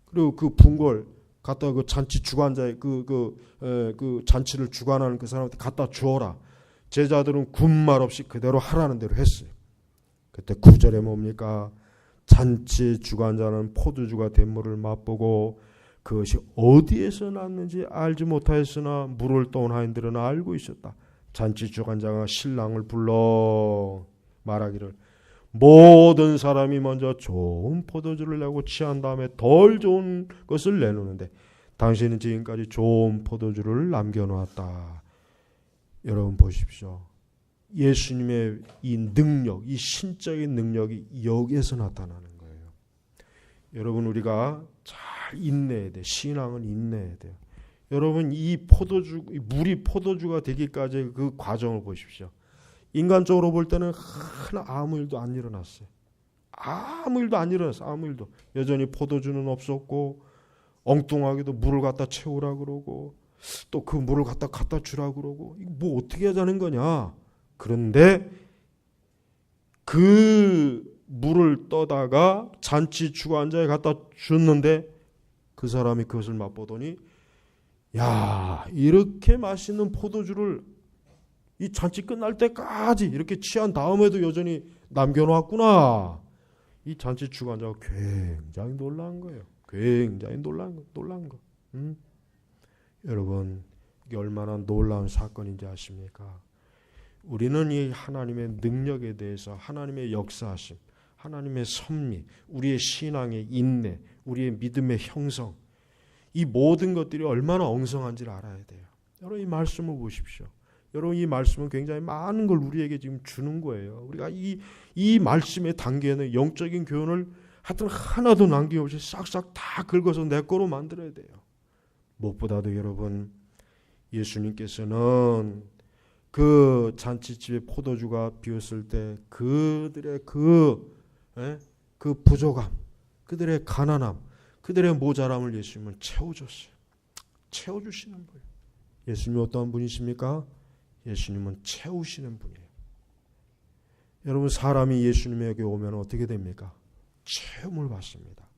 S1: 그리고 그 분 걸 갖다 그 잔치 주관자의 그 잔치를 주관하는 그 사람한테 갖다 주어라. 제자들은 군말 없이 그대로 하라는 대로 했어요. 그때 9절에 뭡니까? 잔치 주관자는 포도주가 된 물을 맛보고 그것이 어디에서 났는지 알지 못하였으나 물을 떠온 하인들은 알고 있었다. 잔치 주관자가 신랑을 불러 말하기를 모든 사람이 먼저 좋은 포도주를 내고 취한 다음에 덜 좋은 것을 내놓는데 당신은 지금까지 좋은 포도주를 남겨놓았다. 여러분 보십시오. 예수님의 이 능력, 이 신적인 능력이 여기에서 나타나는 거예요. 여러분 우리가 잘 인내해야 돼요. 신앙은 인내해야 돼요. 여러분 이 물이 포도주가 되기까지 그 과정을 보십시오. 인간적으로 볼 때는 아무 일도 안 일어났어요. 아무 일도 안 일어났어요. 아무 일도. 여전히 포도주는 없었고 엉뚱하게도 물을 갖다 채우라 그러고 또 그 물을 갖다 주라 그러고 뭐 어떻게 하자는 거냐. 그런데 그 물을 떠다가 잔치 주관자에 갖다 줬는데 그 사람이 그것을 맛보더니 야 이렇게 맛있는 포도주를 이 잔치 끝날 때까지 이렇게 취한 다음에도 여전히 남겨놓았구나. 이 잔치 주관자가 굉장히 놀란 거예요. 굉장히 놀란 거. 여러분 이게 얼마나 놀라운 사건인지 아십니까? 우리는 이 하나님의 능력에 대해서 하나님의 역사하심, 하나님의 섭리, 우리의 신앙의 인내, 우리의 믿음의 형성 이 모든 것들이 얼마나 엉성한지를 알아야 돼요. 여러분 이 말씀을 보십시오. 여러분 이 말씀은 굉장히 많은 걸 우리에게 지금 주는 거예요. 우리가 이 말씀의 단계에는 영적인 교훈을 하여튼 하나도 남김없이 싹싹 다 긁어서 내 거로 만들어야 돼요. 무엇보다도 여러분 예수님께서는 그 잔치집에 포도주가 비었을 때 그들의 그 부족함, 그들의 가난함, 그들의 모자람을 예수님은 채워줬어요. 채워주시는 거예요. 예수님이 어떠한 분이십니까? 예수님은 채우시는 분이에요. 여러분 사람이 예수님에게 오면 어떻게 됩니까? 체험을 받습니다.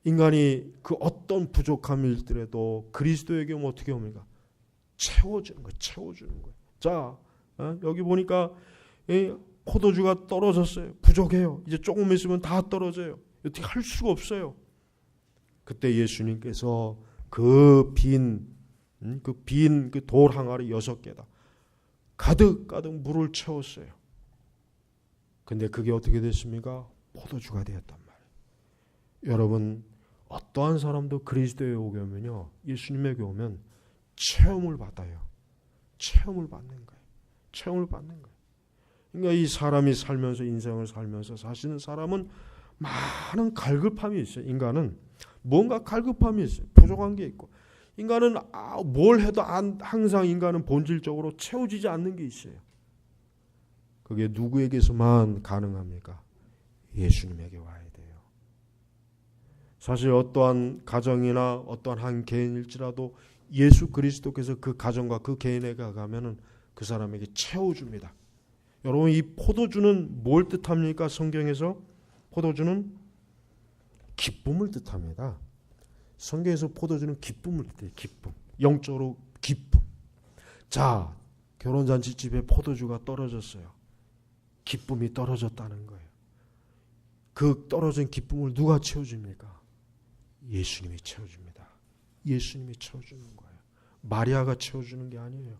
S1: 인간이 그 어떤 부족함이 있더라도 그리스도에게 오면 어떻게 옵니까? 채워주는 거예요. 자, 여기 보니까 포도주가 떨어졌어요. 부족해요. 이제 조금 있으면 다 떨어져요. 어떻게 할 수가 없어요. 그때 예수님께서 그 빈 돌 항아리 6개다. 가득 물을 채웠어요. 근데 그게 어떻게 됐습니까? 포도주가 되었단 말이에요. 여러분 어떠한 사람도 그리스도에 오게 오면요. 예수님에게 오면 체험을 받아요. 체험을 받는 거예요. 그러니까 이 사람이 살면서 인생을 살면서 사시는 사람은 많은 갈급함이 있어요. 인간은 뭔가 갈급함이 있어요. 부족한 게 있고. 인간은 뭘 해도 항상 인간은 본질적으로 채워지지 않는 게 있어요. 그게 누구에게서만 가능합니까? 예수님에게 와야 돼요. 사실 어떠한 가정이나 어떠한 한 개인일지라도 예수 그리스도께서 그 가정과 그 개인에게 가면은 그 사람에게 채워줍니다. 여러분, 이 포도주는 뭘 뜻합니까? 성경에서 포도주는 기쁨을 뜻합니다. 성경에서 포도주는 기쁨을 뜻해요. 기쁨. 영적으로 기쁨. 자, 결혼잔치집에 포도주가 떨어졌어요. 기쁨이 떨어졌다는 거예요. 그 떨어진 기쁨을 누가 채워줍니까? 예수님이 채워줍니다. 예수님이 채워주는 거예요. 마리아가 채워주는 게 아니에요.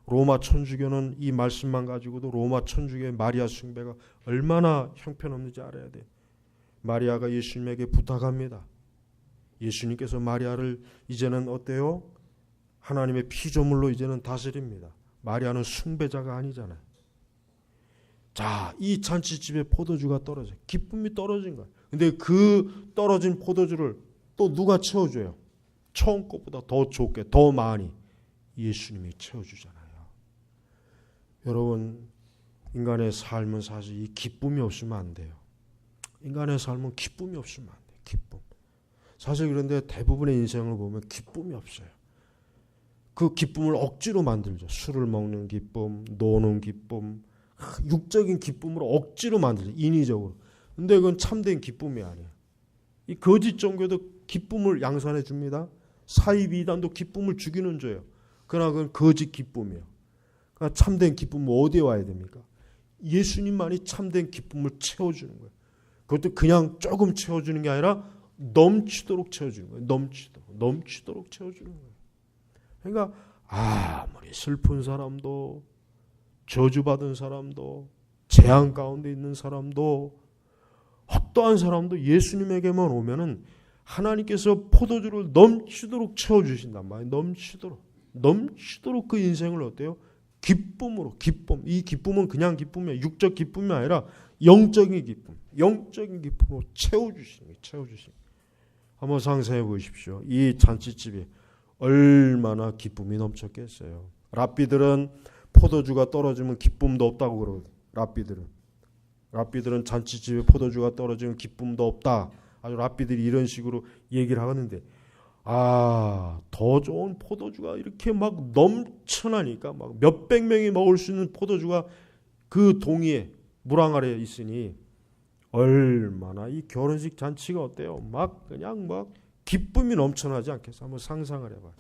S1: 로마 천주교는 이 말씀만 가지고도 로마 천주교의 마리아 숭배가 얼마나 형편없는지 알아야 돼요. 마리아가 예수님에게 부탁합니다. 예수님께서 마리아를 이제는 어때요? 하나님의 피조물로 이제는 다스립니다. 마리아는 숭배자가 아니잖아요. 자, 이 잔치집에 포도주가 떨어져요. 기쁨이 떨어진 거예요. 근데 그 떨어진 포도주를 또 누가 채워줘요? 처음 것보다 더 좋게, 더 많이 예수님이 채워주잖아요. 여러분, 인간의 삶은 사실 이 기쁨이 없으면 안 돼요. 인간의 삶은 기쁨이 없으면 안 돼요. 기쁨. 사실 그런데 대부분의 인생을 보면 기쁨이 없어요. 그 기쁨을 억지로 만들죠. 술을 먹는 기쁨, 노는 기쁨, 육적인 기쁨으로 억지로 만들죠. 인위적으로. 근데 그건 참된 기쁨이 아니에요. 이 거짓 종교도 기쁨을 양산해 줍니다. 사이비단도 기쁨을 주기는 줘요. 그러나 그건 거짓 기쁨이에요. 그러니까 참된 기쁨은 어디에 와야 됩니까? 예수님만이 참된 기쁨을 채워주는 거예요. 그것도 그냥 조금 채워주는 게 아니라 넘치도록 채워주는 거예요. 넘치도록 채워주는 거예요. 그러니까 아무리 슬픈 사람도, 저주받은 사람도, 재앙 가운데 있는 사람도, 어떠한 사람도 예수님에게만 오면은 하나님께서 포도주를 넘치도록 채워주신단 말이에요. 넘치도록 그 인생을 어때요? 기쁨으로, 기쁨. 이 기쁨은 그냥 기쁨이 아니라 육적 기쁨이 아니라 영적인 기쁨으로 채워주시는 거예요. 채워주시는 거예요. 한번 상상해 보십시오. 이 잔치집이 얼마나 기쁨이 넘쳤겠어요. 랍비들은 포도주가 떨어지면 기쁨도 없다고 그러거든요. 랍비들은 잔치집에 포도주가 떨어지면 기쁨도 없다. 아주 랍비들이 이런 식으로 얘기를 하는데, 더 좋은 포도주가 이렇게 막 넘쳐나니까 막 몇백 명이 먹을 수 있는 포도주가 그 동이에 물항 아래에 있으니 얼마나 이 결혼식 잔치가 어때요? 막 그냥 막 기쁨이 넘쳐나지 않겠어요? 한번 상상을 해봐요.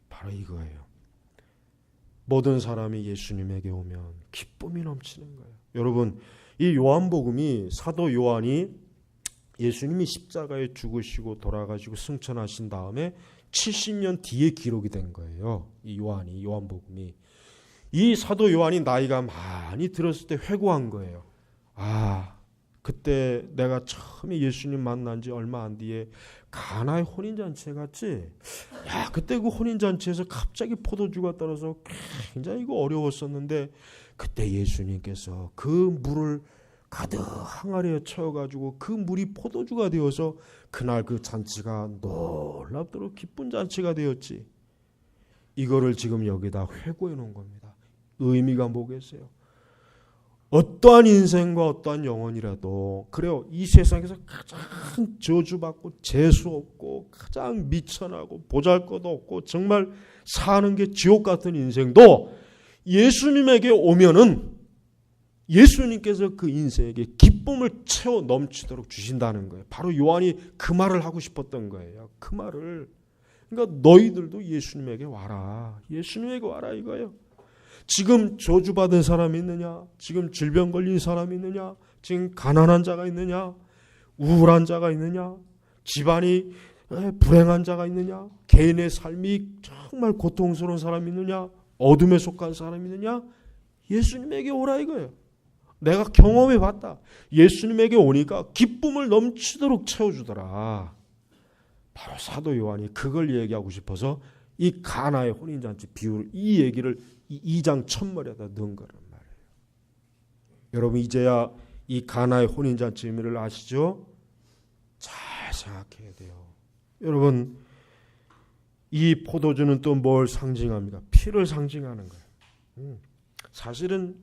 S1: 바로 이거예요. 모든 사람이 예수님에게 오면 기쁨이 넘치는 거예요. 여러분, 이 요한복음이 사도 요한이 예수님이 십자가에 죽으시고 돌아가시고 승천하신 다음에 70년 뒤에 기록이 된 거예요. 이 요한복음이. 이 사도 요한이 나이가 많이 들었을 때 회고한 거예요. 그때 내가 처음에 예수님 만난 지 얼마 안 뒤에 가나의 혼인잔치에 갔지. 그때 그 혼인잔치에서 갑자기 포도주가 떨어져서 굉장히 이거 어려웠었는데, 그때 예수님께서 그 물을 가득 항아리에 채워가지고 그 물이 포도주가 되어서 그날 그 잔치가 놀랍도록 기쁜 잔치가 되었지. 이거를 지금 여기다 회고해 놓은 겁니다. 의미가 뭐겠어요? 어떠한 인생과 어떠한 영혼이라도 그래요. 이 세상에서 가장 저주받고 재수없고 가장 미천하고 보잘것도 없고 정말 사는 게 지옥 같은 인생도 예수님에게 오면은 예수님께서 그 인생에게 기쁨을 채워 넘치도록 주신다는 거예요. 바로 요한이 그 말을 하고 싶었던 거예요. 그 말을. 그러니까 너희들도 예수님에게 와라. 예수님에게 와라 이거예요. 지금 저주받은 사람이 있느냐? 지금 질병 걸린 사람이 있느냐? 지금 가난한 자가 있느냐? 우울한 자가 있느냐? 집안이 불행한 자가 있느냐? 개인의 삶이 정말 고통스러운 사람이 있느냐? 어둠에 속한 사람이 있느냐? 예수님에게 오라 이거예요. 내가 경험해 봤다. 예수님에게 오니까 기쁨을 넘치도록 채워주더라. 바로 사도 요한이 그걸 얘기하고 싶어서 이 가나의 혼인잔치 비유를, 이 얘기를 이 2장 첫머리에다 넣은 거란 말이에요. 여러분, 이제야 이 가나의 혼인잔치 의미를 아시죠? 잘 생각해야 돼요. 여러분, 이 포도주는 또 뭘 상징합니까? 피를 상징하는 거예요. 사실은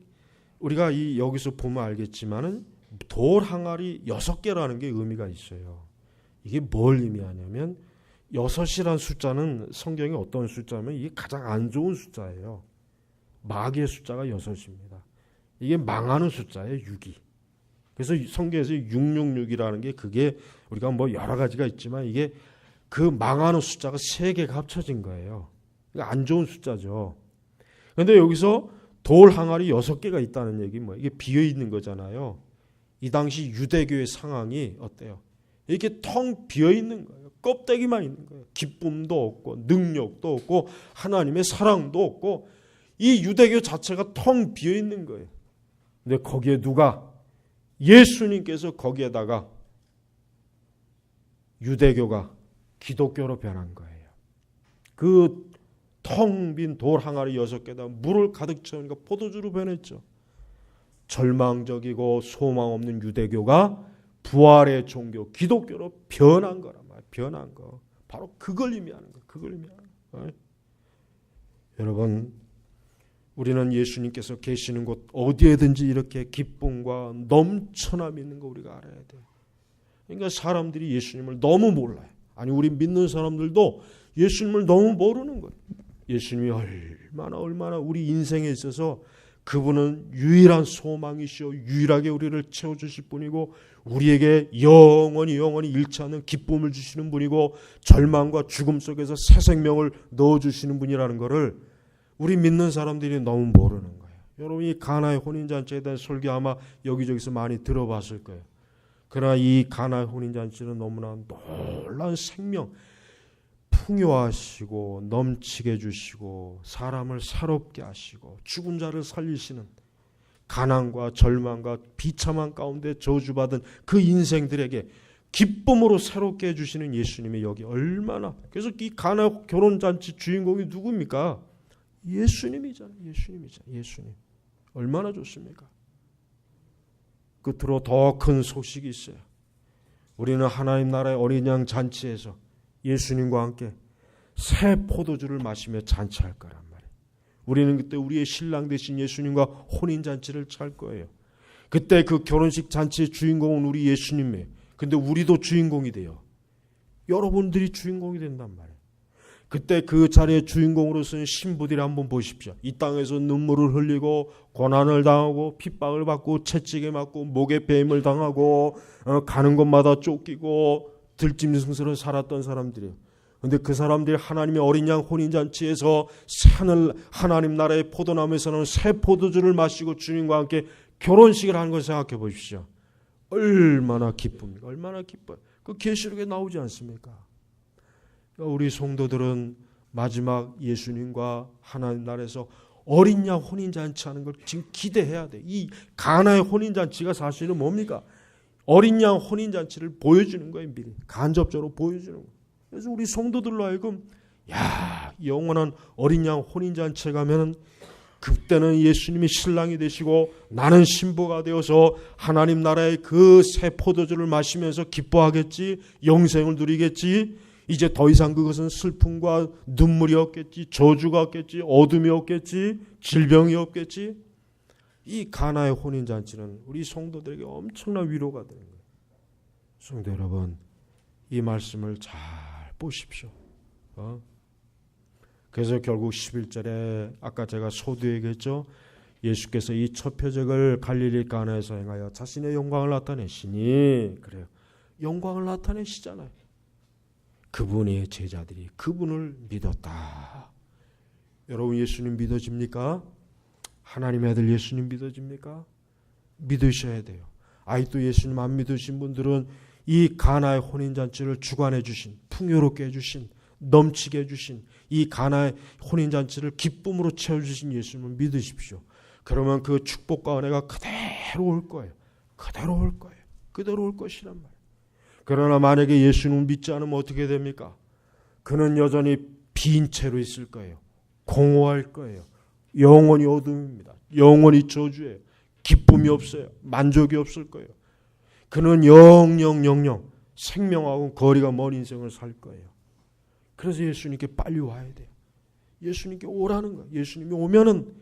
S1: 우리가 여기서 보면 알겠지만은 돌 항아리 6개라는 게 의미가 있어요. 이게 뭘 의미하냐면 6이란 숫자는 성경에 어떤 숫자면 이게 가장 안 좋은 숫자예요. 마귀의 숫자가 6입니다. 이게 망하는 숫자예요, 6이. 그래서 성경에서 666이라는 게 그게 우리가 뭐 여러 가지가 있지만 이게 그 망하는 숫자가 3개가 합쳐진 거예요. 그러니까 안 좋은 숫자죠. 그런데 여기서 돌 항아리 6개가 있다는 얘기 뭐 이게 비어 있는 거잖아요. 이 당시 유대교의 상황이 어때요? 이렇게 텅 비어 있는 거예요. 껍데기만 있는 거예요. 기쁨도 없고 능력도 없고 하나님의 사랑도 없고 이 유대교 자체가 텅 비어 있는 거예요. 근데 거기에 누가 예수님께서 거기에다가 유대교가 기독교로 변한 거예요. 그 텅 빈 돌 항아리 6개에다 물을 가득 채우니까 포도주로 변했죠. 절망적이고 소망 없는 유대교가 부활의 종교 기독교로 변한 거란 말이에요. 변한 거. 바로 그걸 의미하는 거예요. 그걸 의미하는 거예요. 여러분, 우리는 예수님께서 계시는 곳 어디에든지 이렇게 기쁨과 넘쳐남이 있는 거 우리가 알아야 돼요. 그러니까 사람들이 예수님을 너무 몰라요. 아니 우리 믿는 사람들도 예수님을 너무 모르는 거예요. 예수님이 얼마나 우리 인생에 있어서 그분은 유일한 소망이시오. 유일하게 우리를 채워주실 분이고 우리에게 영원히 잃지 않는 기쁨을 주시는 분이고 절망과 죽음 속에서 새 생명을 넣어주시는 분이라는 것을 우리 믿는 사람들이 너무 모르는 거예요. 여러분 이 가나의 혼인잔치에 대한 설교 아마 여기저기서 많이 들어봤을 거예요. 그러나 이 가나의 혼인잔치는 너무나 놀라운 생명 풍요하시고 넘치게 해주시고 사람을 새롭게 하시고 죽은 자를 살리시는 가난과 절망과 비참한 가운데 저주받은 그 인생들에게 기쁨으로 새롭게 해주시는 예수님이 여기 얼마나. 그래서 이 가나 결혼잔치 주인공이 누굽니까? 예수님이잖아요. 예수님. 얼마나 좋습니까? 끝으로 더 큰 소식이 있어요. 우리는 하나님 나라의 어린 양 잔치에서 예수님과 함께 새 포도주를 마시며 잔치할 거란 말이에요. 우리는 그때 우리의 신랑 되신 예수님과 혼인잔치를 찰 거예요. 그때 그 결혼식 잔치의 주인공은 우리 예수님이에요. 근데 우리도 주인공이 돼요. 여러분들이 주인공이 된단 말이에요. 그때 그 자리의 주인공으로서는 신부들이 한번 보십시오. 이 땅에서 눈물을 흘리고 고난을 당하고 핍박을 받고 채찍에 맞고 목에 배임을 당하고 가는 곳마다 쫓기고 들짐승스러 살았던 사람들이에요. 그런데 그 사람들이 하나님의 어린 양 혼인잔치에서 하나님 나라의 포도나무에서는 새 포도주를 마시고 주님과 함께 결혼식을 하는 걸 생각해 보십시오. 얼마나 기쁩니까? 얼마나 기뻐요. 그 계시록에 나오지 않습니까? 우리 성도들은 마지막 예수님과 하나님 나라에서 어린 양 혼인잔치 하는 걸 지금 기대해야 돼. 이 가나의 혼인잔치가 사실은 뭡니까? 어린 양 혼인잔치를 보여주는 거예요. 미리 간접적으로 보여주는 거예요. 그래서 우리 성도들로 하여금 영원한 어린 양 혼인잔치에 가면은 그때는 예수님이 신랑이 되시고 나는 신부가 되어서 하나님 나라의 그 새 포도주를 마시면서 기뻐하겠지. 영생을 누리겠지. 이제 더 이상 그것은 슬픔과 눈물이 없겠지. 저주가 없겠지. 어둠이 없겠지. 질병이 없겠지. 이 가나의 혼인잔치는 우리 성도들에게 엄청난 위로가 되는 거예요. 성도 여러분, 이 말씀을 잘 보십시오. 그래서 결국 11절에 아까 제가 소두에 얘기했죠. 예수께서 이 첫 표적을 갈릴리 가나에서 행하여 자신의 영광을 나타내시니, 그래요. 영광을 나타내시잖아요. 그분의 제자들이 그분을 믿었다. 여러분 예수님 믿어집니까? 하나님의 아들 예수님 믿어집니까? 믿으셔야 돼요. 아직도 예수님 안 믿으신 분들은 이 가나의 혼인잔치를 주관해 주신, 풍요롭게 해주신, 넘치게 해주신 이 가나의 혼인잔치를 기쁨으로 채워주신 예수님을 믿으십시오. 그러면 그 축복과 은혜가 그대로 올 거예요. 그대로 올 거예요. 그대로 올 것이란 말이에요. 그러나 만약에 예수님을 믿지 않으면 어떻게 됩니까? 그는 여전히 빈 채로 있을 거예요. 공허할 거예요. 영원히 어둠입니다. 영원히 저주예요. 기쁨이 없어요. 만족이 없을 거예요. 그는 영영 생명하고 거리가 먼 인생을 살 거예요. 그래서 예수님께 빨리 와야 돼요. 예수님께 오라는 거예요. 예수님이 오면은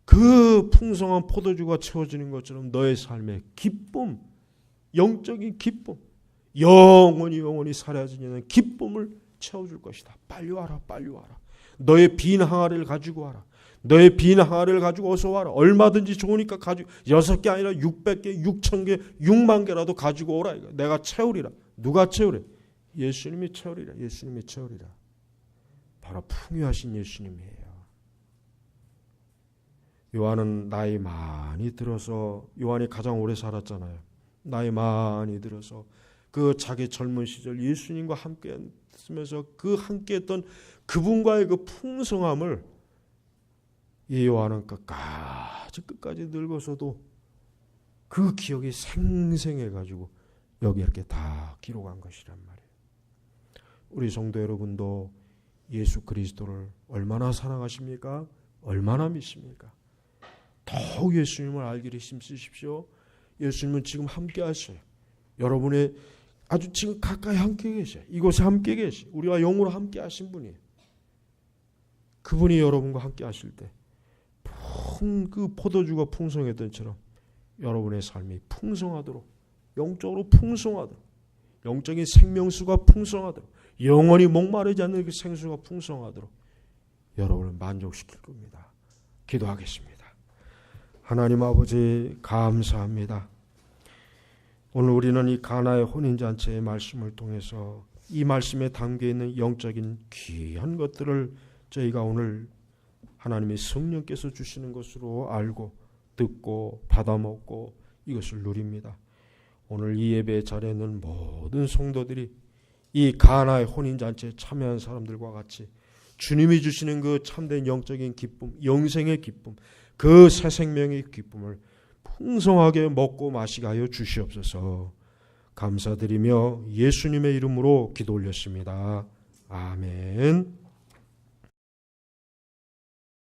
S1: 그 풍성한 포도주가 채워지는 것처럼 너의 삶의 기쁨, 영적인 기쁨, 영원히 사라지는 기쁨을 채워줄 것이다. 빨리 와라, 빨리 와라. 너의 빈 항아리를 가지고 와라. 너의 빈 항아리를 가지고 어서 와라. 얼마든지 좋으니까 가지고 6개 아니라 600개, 6,000개, 6만 개라도 가지고 오라. 내가 채우리라. 누가 채우래? 예수님이 채우리라. 예수님이 채우리라. 바로 풍요하신 예수님이에요. 요한은 나이 많이 들어서, 요한이 가장 오래 살았잖아요. 나이 많이 들어서 그 자기 젊은 시절 예수님과 함께 했으면서 그 함께 했던 그분과의 그 풍성함을 이 요한은 끝까지 늙어서도 그 기억이 생생해가지고 여기 이렇게 다 기록한 것이란 말이에요. 우리 성도 여러분도 예수 그리스도를 얼마나 사랑하십니까? 얼마나 믿습니까? 더욱 예수님을 알기를 힘쓰십시오. 예수님은 지금 함께 하셔요. 여러분의 아주 지금 가까이 함께 계셔요. 이곳에 함께 계셔요. 우리와 영으로 함께 하신 분이에요. 그분이 여러분과 함께 하실 때 그 포도주가 풍성했던 처럼 여러분의 삶이 풍성하도록, 영적으로 풍성하도록, 영적인 생명수가 풍성하도록, 영원히 목마르지 않는 그 생수가 풍성하도록 여러분을 만족시킬 겁니다. 기도하겠습니다. 하나님 아버지 감사합니다. 오늘 우리는 이 가나의 혼인잔치의 말씀을 통해서 이 말씀에 담겨있는 영적인 귀한 것들을 저희가 오늘 하나님의 성령께서 주시는 것으로 알고 듣고 받아먹고 이것을 누립니다. 오늘 이 예배 자리에 있는 모든 성도들이 이 가나의 혼인잔치에 참여한 사람들과 같이 주님이 주시는 그 참된 영적인 기쁨, 영생의 기쁨, 그 새 생명의 기쁨을 풍성하게 먹고 마시게 하여 주시옵소서. 감사드리며 예수님의 이름으로 기도 올렸습니다. 아멘.